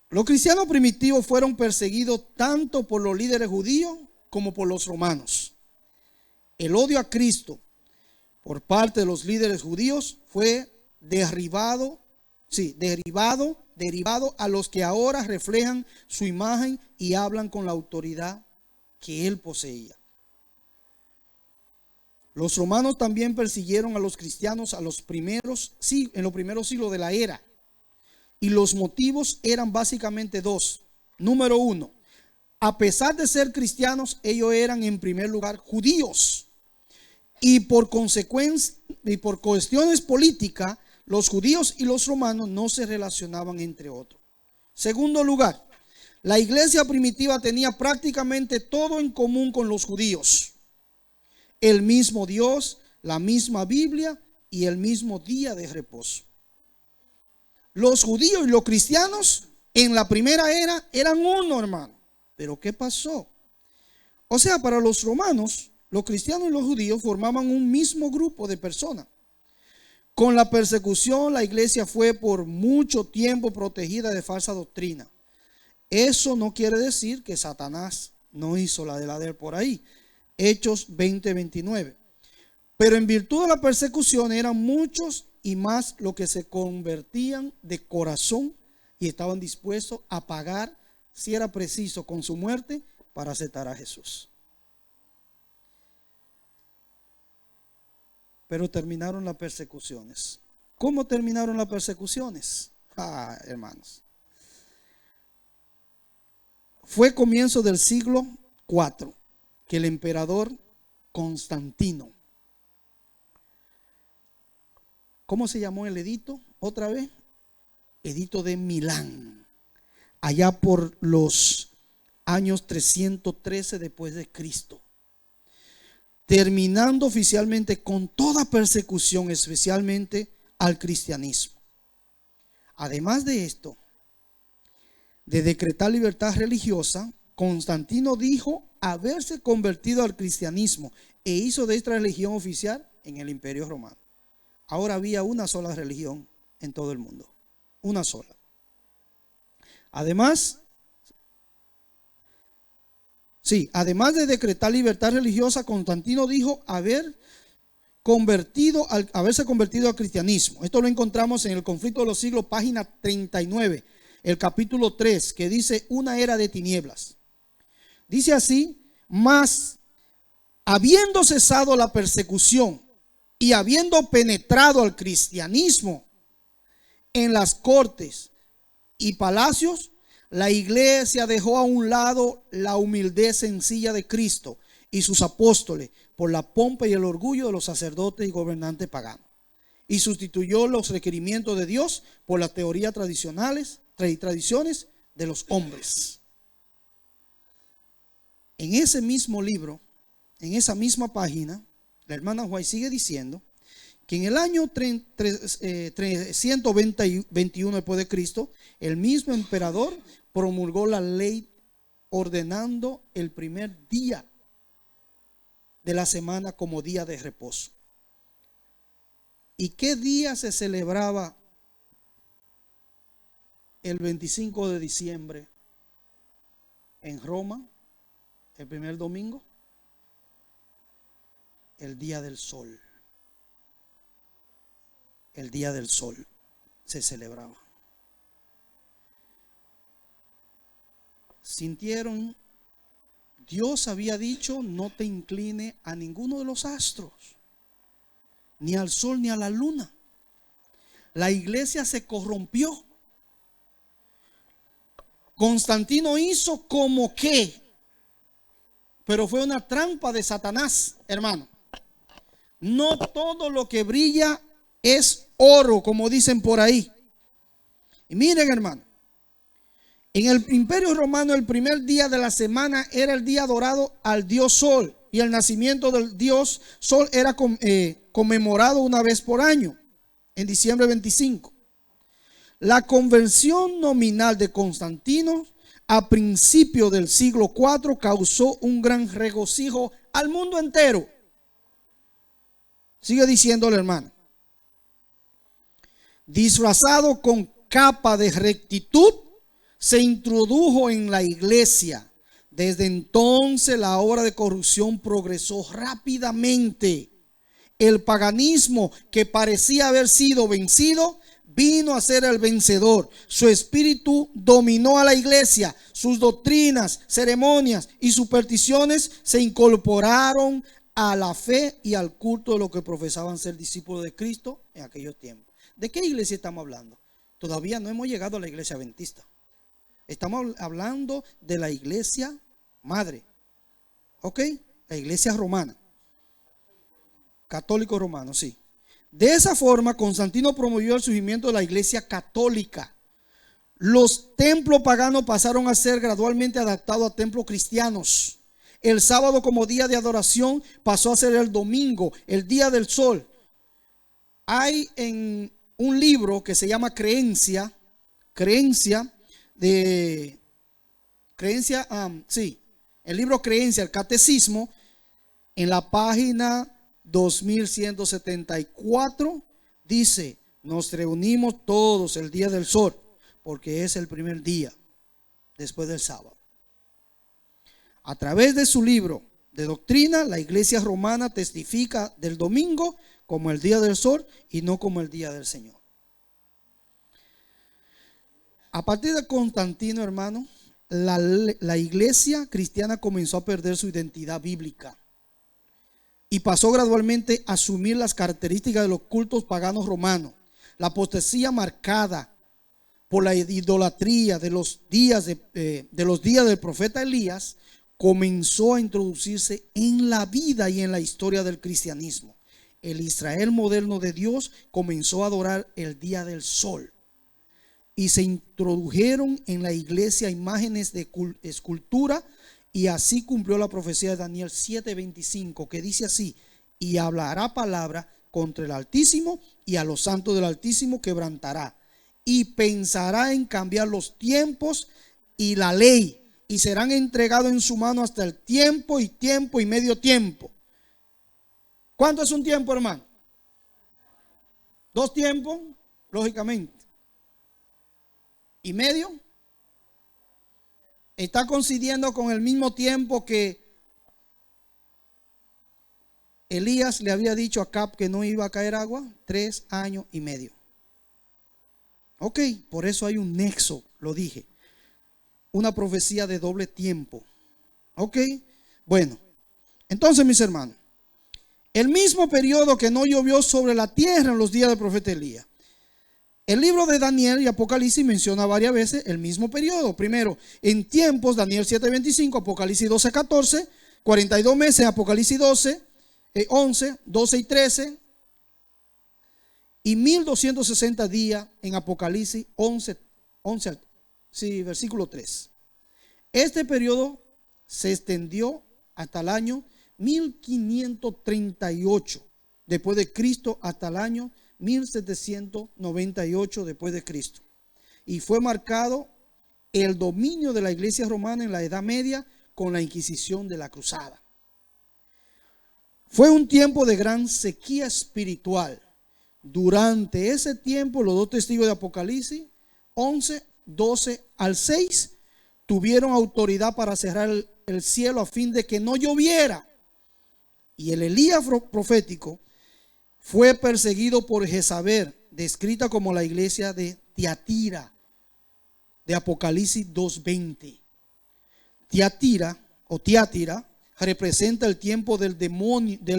Los cristianos primitivos fueron perseguidos tanto por los líderes judíos como por los romanos. El odio a Cristo por parte de los líderes judíos fue derivado a los que ahora reflejan su imagen y hablan con la autoridad que él poseía. Los romanos también persiguieron a los cristianos en los primeros siglos de la era. Y los motivos eran básicamente dos. Número uno, a pesar de ser cristianos, ellos eran en primer lugar judíos. Y por consecuencia, y por cuestiones políticas, los judíos y los romanos no se relacionaban entre otros. Segundo lugar, la iglesia primitiva tenía prácticamente todo en común con los judíos. El mismo Dios, la misma Biblia y el mismo día de reposo. Los judíos y los cristianos en la primera era eran uno, hermano. Pero ¿qué pasó? O sea, para los romanos, los cristianos y los judíos formaban un mismo grupo de personas. Con la persecución, la iglesia fue por mucho tiempo protegida de falsa doctrina. Eso no quiere decir que Satanás no hizo la de él por ahí. Hechos 20:29. Pero en virtud de la persecución eran muchos y más los que se convertían de corazón y estaban dispuestos a pagar, si era preciso, con su muerte para aceptar a Jesús. Pero terminaron las persecuciones. ¿Cómo terminaron las persecuciones? Hermanos. Fue comienzo del siglo IV que el emperador Constantino ¿cómo se llamó el edicto? Otra vez, edicto de Milán, allá por los años 313 después de Cristo, terminando oficialmente con toda persecución, especialmente al cristianismo. Además de esto, de decretar libertad religiosa, Constantino dijo haberse convertido al cristianismo e hizo de esta religión oficial en el Imperio Romano. Ahora había una sola religión en todo el mundo, una sola. Además de decretar libertad religiosa, Constantino dijo haberse convertido al cristianismo. Esto lo encontramos en el Conflicto de los Siglos, página 39, el capítulo 3, que dice una era de tinieblas. Dice así: mas habiendo cesado la persecución y habiendo penetrado al cristianismo en las cortes y palacios, la iglesia dejó a un lado la humildad sencilla de Cristo y sus apóstoles por la pompa y el orgullo de los sacerdotes y gobernantes paganos, y sustituyó los requerimientos de Dios por las teorías tradiciones de los hombres. En ese mismo libro, en esa misma página, la hermana White sigue diciendo que en el año 321 después de Cristo, el mismo emperador promulgó la ley ordenando el primer día de la semana como día de reposo. ¿Y qué día se celebraba el 25 de diciembre en Roma, el primer domingo? El día del sol. El día del sol se celebraba. Sintieron, Dios había dicho: no te incline a ninguno de los astros, ni al sol ni a la luna. La iglesia se corrompió. Constantino hizo como que, pero fue una trampa de Satanás, hermano. No todo lo que brilla es oro, como dicen por ahí. Y miren, hermano, en el Imperio Romano el primer día de la semana era el día adorado al dios Sol, y el nacimiento del dios Sol era conmemorado una vez por año, en diciembre 25. La conversión nominal de Constantino a principios del siglo IV causó un gran regocijo al mundo entero. Sigue diciendo el hermano: disfrazado con capa de rectitud, se introdujo en la iglesia. Desde entonces la obra de corrupción progresó rápidamente. El paganismo, que parecía haber sido vencido, vino a ser el vencedor. Su espíritu dominó a la iglesia. Sus doctrinas, ceremonias y supersticiones se incorporaron a la fe y al culto de los que profesaban ser discípulos de Cristo en aquellos tiempos. ¿De qué iglesia estamos hablando? Todavía no hemos llegado a la iglesia adventista. Estamos hablando de la iglesia madre, ¿ok? La iglesia romana, católico romano, sí. De esa forma, Constantino promovió el surgimiento de la iglesia católica. Los templos paganos pasaron a ser gradualmente adaptados a templos cristianos. El sábado como día de adoración pasó a ser el domingo, el día del sol. Hay en un libro que se llama el libro Creencia, el Catecismo, en la página 2174 dice: nos reunimos todos el día del sol, porque es el primer día después del sábado. A través de su libro de doctrina, la iglesia romana testifica del domingo como el día del sol y no como el día del Señor. A partir de Constantino, hermano, la iglesia cristiana comenzó a perder su identidad bíblica y pasó gradualmente a asumir las características de los cultos paganos romanos. La apostasía marcada por la idolatría de los días del profeta Elías comenzó a introducirse en la vida y en la historia del cristianismo. el Israel moderno de Dios comenzó a adorar el día del sol. Y se introdujeron en la iglesia imágenes de escultura, y así cumplió la profecía de Daniel 7:25, que dice así: y hablará palabra contra el Altísimo, y a los santos del Altísimo quebrantará, y pensará en cambiar los tiempos y la ley, y serán entregados en su mano hasta el tiempo y medio tiempo. ¿Cuánto es un tiempo, hermano? 2 tiempos, lógicamente. ¿Y medio? Está coincidiendo con el mismo tiempo que Elías le había dicho a Acab que no iba a caer agua. 3 años y medio. Ok, por eso hay un nexo, lo dije. Una profecía de doble tiempo. Ok, bueno. Entonces, mis hermanos, el mismo periodo que no llovió sobre la tierra en los días del profeta Elías. El libro de Daniel y Apocalipsis menciona varias veces el mismo periodo. Primero, en tiempos, Daniel 7:25, Apocalipsis 12:14, 42 meses, Apocalipsis 11, 12 y 13, y 1260 días en Apocalipsis 11, versículo 3. Este periodo se extendió hasta el año 1538 después de Cristo hasta el año 1798 después de Cristo. Y fue marcado el dominio de la iglesia romana en la Edad Media con la Inquisición de la Cruzada. Fue un tiempo de gran sequía espiritual. Durante ese tiempo, los 2 testigos de Apocalipsis 11, 12 al 6 tuvieron autoridad para cerrar el cielo a fin de que no lloviera. Y el Elías profético fue perseguido por Jezabel, descrita como la iglesia de Tiatira, de Apocalipsis 2:20. Tiatira representa el tiempo del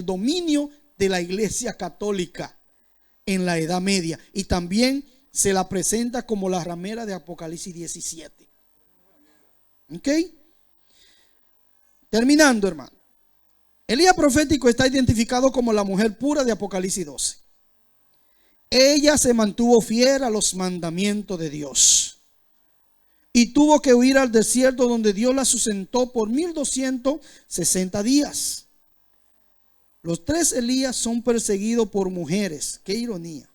dominio de la iglesia católica en la Edad Media, y también se la presenta como la ramera de Apocalipsis 17. ¿Ok? Terminando, hermano. Elías profético está identificado como la mujer pura de Apocalipsis 12. Ella se mantuvo fiel a los mandamientos de Dios y tuvo que huir al desierto, donde Dios la sustentó por 1260 días. Los 3 Elías son perseguidos por mujeres. Qué ironía.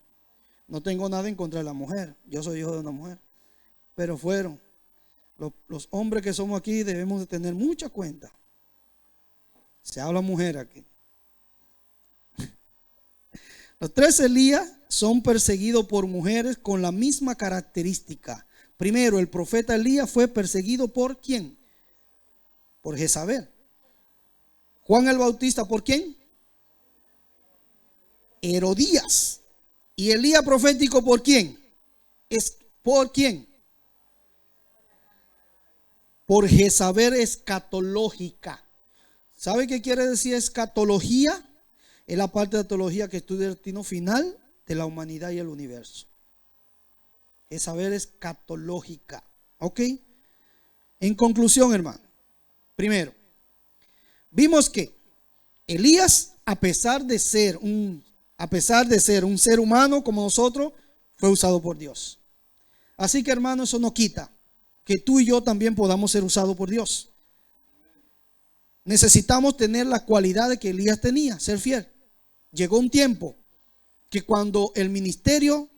No tengo nada en contra de la mujer. Yo soy hijo de una mujer. Pero fueron. Los hombres que somos aquí debemos de tener mucha cuenta. Se habla mujer aquí. Los 3 Elías son perseguidos por mujeres con la misma característica. Primero, el profeta Elías fue perseguido ¿por quién? Por Jezabel. Juan el Bautista, ¿por quién? Herodías. Y Elías profético, ¿por quién? ¿Por quién? Por Jezabel escatológica. ¿Sabe qué quiere decir escatología? Es la parte de la teología que estudia el destino final de la humanidad y el universo. Jezabel escatológica. ¿Ok? En conclusión, hermano. Primero, vimos que Elías, a pesar de ser un ser humano como nosotros, fue usado por Dios. Así que, hermano, eso no quita que tú y yo también podamos ser usados por Dios. Necesitamos tener la cualidad de que Elías tenía, ser fiel. Llegó un tiempo que cuando el ministerio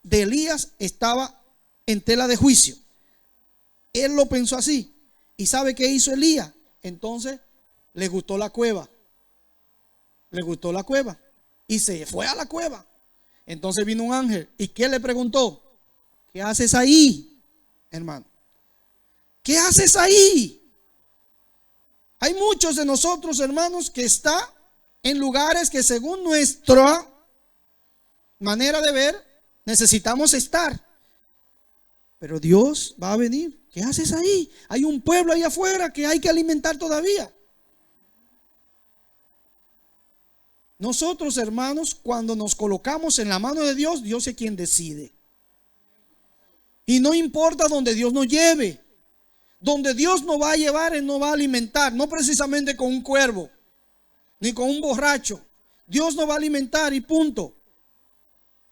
de Elías estaba en tela de juicio, él lo pensó así. ¿Y sabe qué hizo Elías? Entonces le gustó la cueva. Le gustó la cueva y se fue a la cueva. Entonces vino un ángel. ¿Y qué le preguntó? ¿Qué haces ahí, hermano? ¿Qué haces ahí? Hay muchos de nosotros, hermanos, que están en lugares que según nuestra manera de ver necesitamos estar. Pero Dios va a venir. ¿Qué haces ahí? Hay un pueblo ahí afuera que hay que alimentar todavía. Nosotros, hermanos, cuando nos colocamos en la mano de Dios, Dios es quien decide. Y no importa donde Dios nos lleve. Donde Dios nos va a llevar, Él nos va a alimentar. No precisamente con un cuervo, ni con un borracho, Dios nos va a alimentar y punto.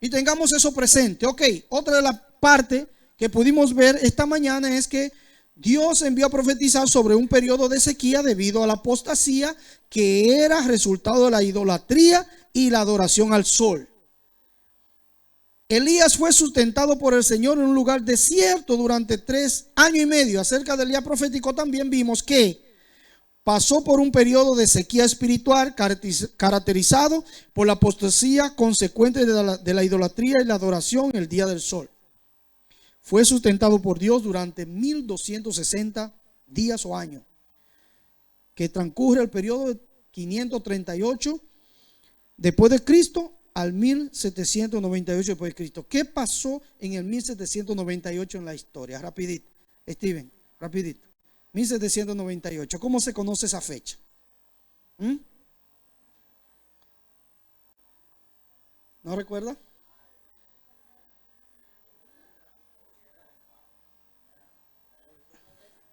Y tengamos eso presente. Ok, otra de las partes que pudimos ver esta mañana es que Dios envió a profetizar sobre un periodo de sequía debido a la apostasía que era resultado de la idolatría y la adoración al sol. Elías fue sustentado por el Señor en un lugar desierto durante 3 años y medio. Acerca de Elías profético también vimos que pasó por un periodo de sequía espiritual caracterizado por la apostasía consecuente de la idolatría y la adoración en el día del sol. Fue sustentado por Dios durante 1260 días o años, que transcurre el periodo de 538 después de Cristo al 1798 después de Cristo. ¿Qué pasó en el 1798 en la historia? Rapidito, Steven, rapidito. 1798. ¿Cómo se conoce esa fecha? ¿No recuerda?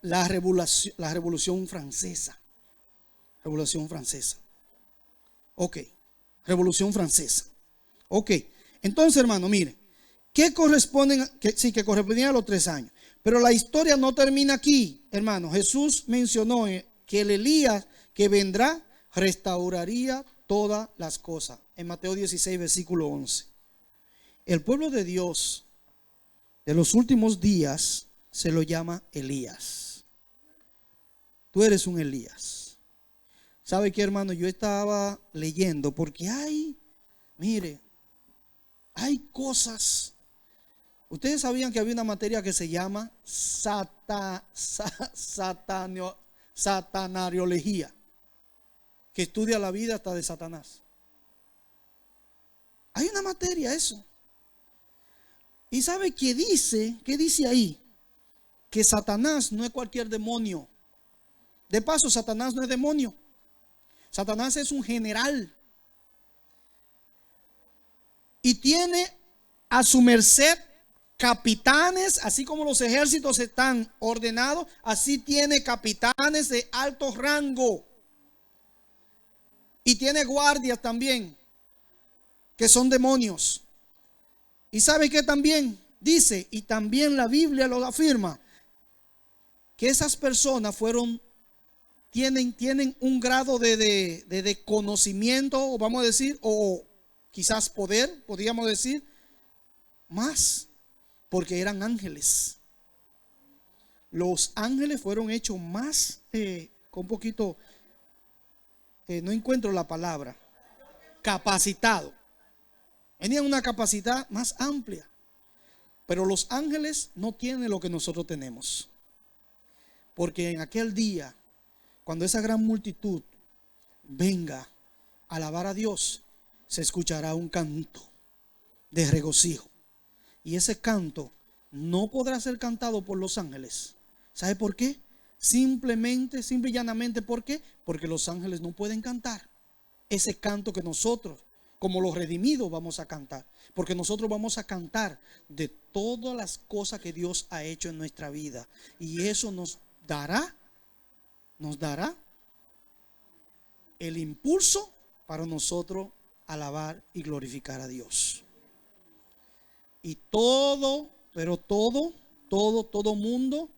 La Revolución Francesa. Revolución Francesa. Ok. Revolución Francesa. Ok. Entonces, hermano, mire. ¿Qué corresponden? Que correspondían a los 3 años. Pero la historia no termina aquí, hermano. Jesús mencionó que el Elías que vendrá restauraría todas las cosas. En Mateo 16, versículo 11. El pueblo de Dios de los últimos días se lo llama Elías. Tú eres un Elías. ¿Sabe qué, hermano? Yo estaba leyendo porque mire, hay cosas. Ustedes sabían que había una materia que se llama satanariología, que estudia la vida hasta de Satanás. Hay una materia eso. ¿Y sabe qué dice? ¿Qué dice ahí? Que Satanás no es cualquier demonio. De paso, Satanás no es demonio. Satanás es un general. Y tiene a su merced capitanes, así como los ejércitos están ordenados, así tiene capitanes de alto rango. Y tiene guardias también, que son demonios. Y sabe que también dice, y también la Biblia lo afirma, que esas personas tienen un grado de conocimiento, vamos a decir, o quizás poder, podríamos decir, más, porque eran ángeles. Los ángeles fueron hechos más, con un poquito, no encuentro la palabra, capacitado. Tenían una capacidad más amplia. Pero los ángeles no tienen lo que nosotros tenemos. Porque en aquel día, cuando esa gran multitud venga a alabar a Dios, se escuchará un canto de regocijo. Y ese canto no podrá ser cantado por los ángeles. ¿Sabe por qué? Simple y llanamente, ¿por qué? Porque los ángeles no pueden cantar ese canto que nosotros, como los redimidos, vamos a cantar. Porque nosotros vamos a cantar de todas las cosas que Dios ha hecho en nuestra vida. Y eso nos dará el impulso para nosotros alabar y glorificar a Dios. Y todo mundo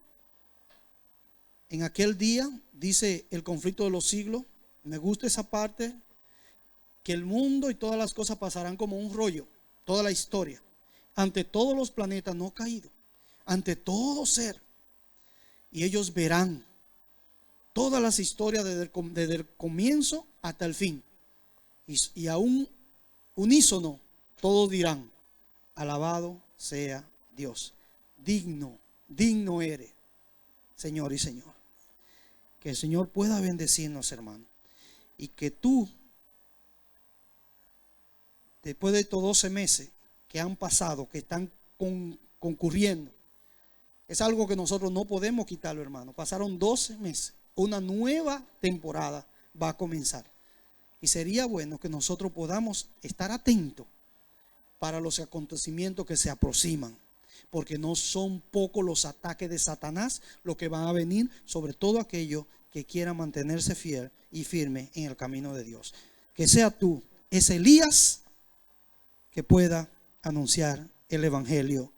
en aquel día, dice el conflicto de los siglos, me gusta esa parte, que el mundo y todas las cosas pasarán como un rollo, toda la historia, ante todos los planetas no caídos, ante todo ser, y ellos verán todas las historias desde el comienzo hasta el fin, y a un unísono todos dirán: alabado sea Dios, digno eres, Señor y Señor. Que el Señor pueda bendecirnos, hermano, y que tú, después de estos 12 meses que han pasado, que están concurriendo, es algo que nosotros no podemos quitarlo, hermano. Pasaron 12 meses, una nueva temporada va a comenzar. Y sería bueno que nosotros podamos estar atentos para los acontecimientos que se aproximan, porque no son pocos los ataques de Satanás los que van a venir sobre todo aquellos que quieran mantenerse fiel y firme en el camino de Dios. Que sea tú ese Elías que pueda anunciar el evangelio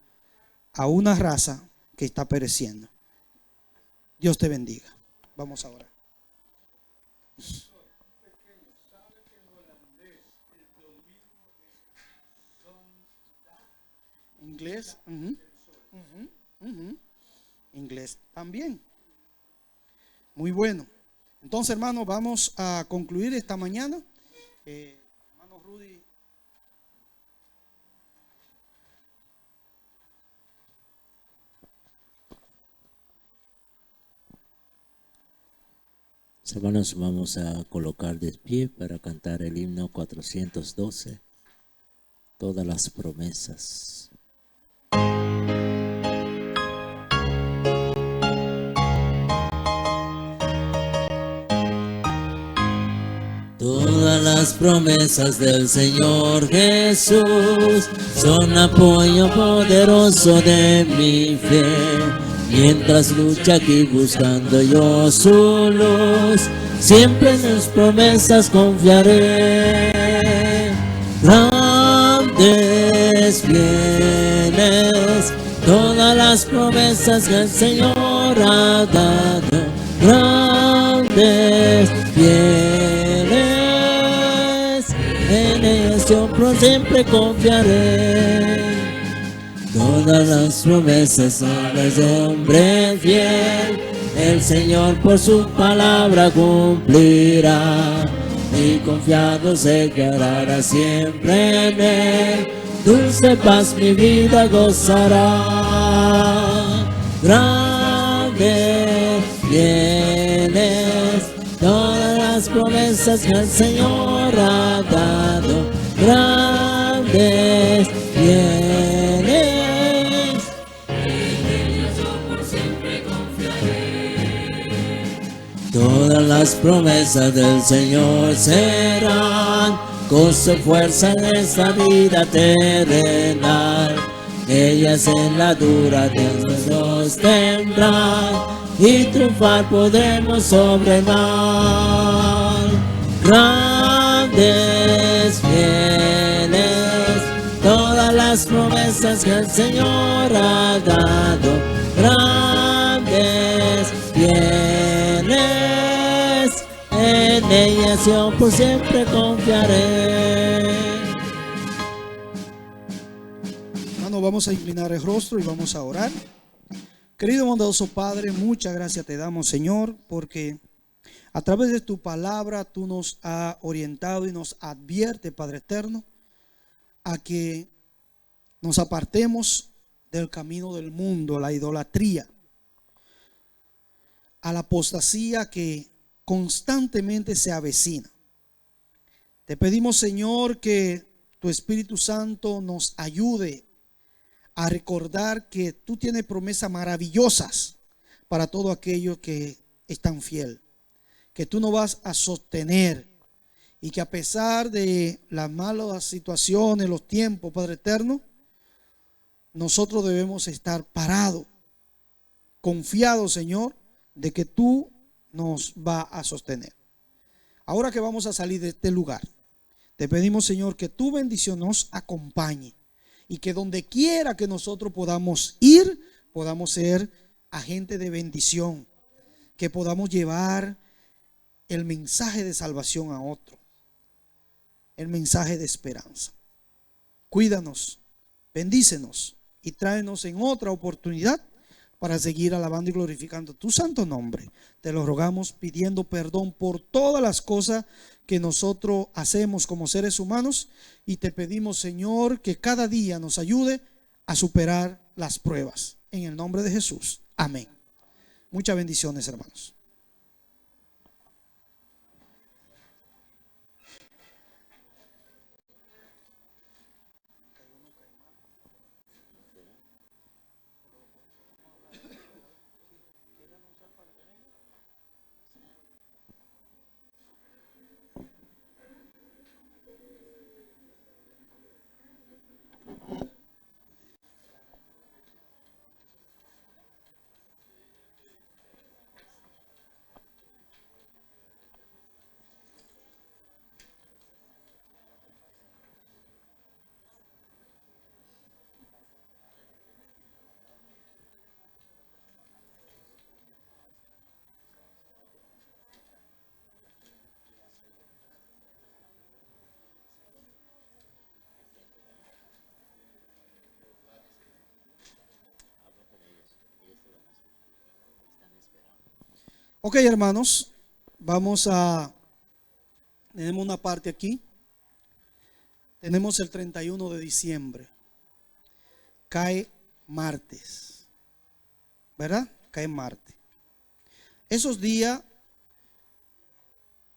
a una raza que está pereciendo. Dios te bendiga. Vamos ahora. Inglés. Inglés también. Muy bueno. Entonces, hermanos, vamos a concluir esta mañana. Hermano Rudy. Hermanos, vamos a colocar de pie para cantar el himno 412, todas las promesas. Todas las promesas del Señor Jesús son apoyo poderoso de mi fe. Mientras lucha aquí buscando yo su luz, siempre en sus promesas confiaré. Grandes bienes, todas las promesas que el Señor ha dado. Grandes bienes, en ellas yo por siempre confiaré. Todas las promesas son las de hombre fiel, el Señor por su palabra cumplirá, y confiado se quedará siempre en Él, dulce paz mi vida gozará. Grandes bienes, todas las promesas que el Señor ha dado. Grandes bienes, todas las promesas del Señor serán gozo, fuerza en esta vida terrenal. Ellas en la dura nos tendrán y triunfar podemos sobre el mal. Grandes bienes, todas las promesas que el Señor ha dado. Grandes bienes, en ellas yo por siempre confiaré. Hermano, vamos a inclinar el rostro y vamos a orar. Querido bondadoso Padre, muchas gracias te damos, Señor, porque a través de tu palabra tú nos has orientado y nos advierte, Padre eterno, a que nos apartemos del camino del mundo, la idolatría, a la apostasía que constantemente se avecina. Te pedimos, Señor, que tu Espíritu Santo nos ayude a recordar que tú tienes promesas maravillosas para todo aquello que es tan fiel, que tú nos vas a sostener y que a pesar de las malas situaciones, los tiempos, Padre eterno, nosotros debemos estar parados, confiados, Señor, de que tú nos vas a sostener. Ahora que vamos a salir de este lugar, te pedimos, Señor, que tu bendición nos acompañe y que donde quiera que nosotros podamos ir, podamos ser agentes de bendición, que podamos llevar el mensaje de salvación a otro, el mensaje de esperanza. Cuídanos, bendícenos y tráenos en otra oportunidad para seguir alabando y glorificando tu santo nombre. Te lo rogamos pidiendo perdón por todas las cosas que nosotros hacemos como seres humanos, y te pedimos, Señor, que cada día nos ayude a superar las pruebas. En el nombre de Jesús. Amén. Muchas bendiciones, hermanos. Ok, hermanos, tenemos una parte aquí. Tenemos el 31 de diciembre. Cae martes, ¿verdad? Cae martes. Esos días,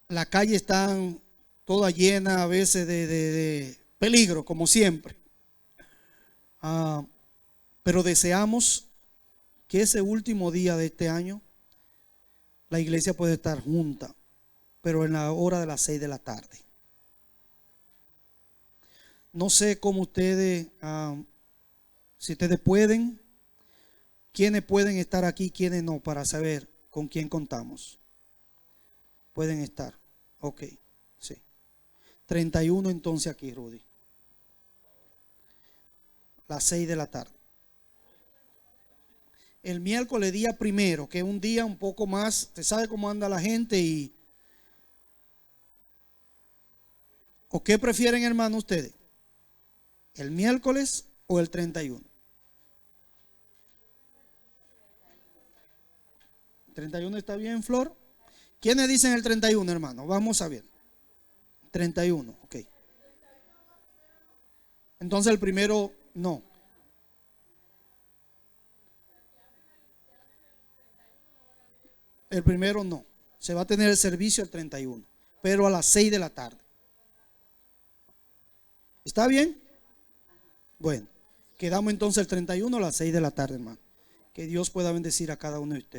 la calle está toda llena a veces de peligro, como siempre. Pero deseamos que ese último día de este año, la iglesia puede estar junta, pero en la hora de las 6 de la tarde. No sé cómo ustedes, si ustedes pueden, quiénes pueden estar aquí, quiénes no, para saber con quién contamos. Pueden estar. Ok, sí. 31 entonces aquí, Rudy. Las 6 de la tarde. El miércoles día primero, que es un día un poco más, usted sabe cómo anda la gente ¿o qué prefieren, hermano, ustedes? ¿El miércoles o el 31? 31 está bien, Flor. ¿Quiénes dicen el 31, hermano? Vamos a ver. 31, ok. Entonces el primero no. El primero no. Se va a tener el servicio el 31, pero a las 6 de la tarde. ¿Está bien? Bueno, quedamos entonces el 31 a las 6 de la tarde, hermano. Que Dios pueda bendecir a cada uno de ustedes.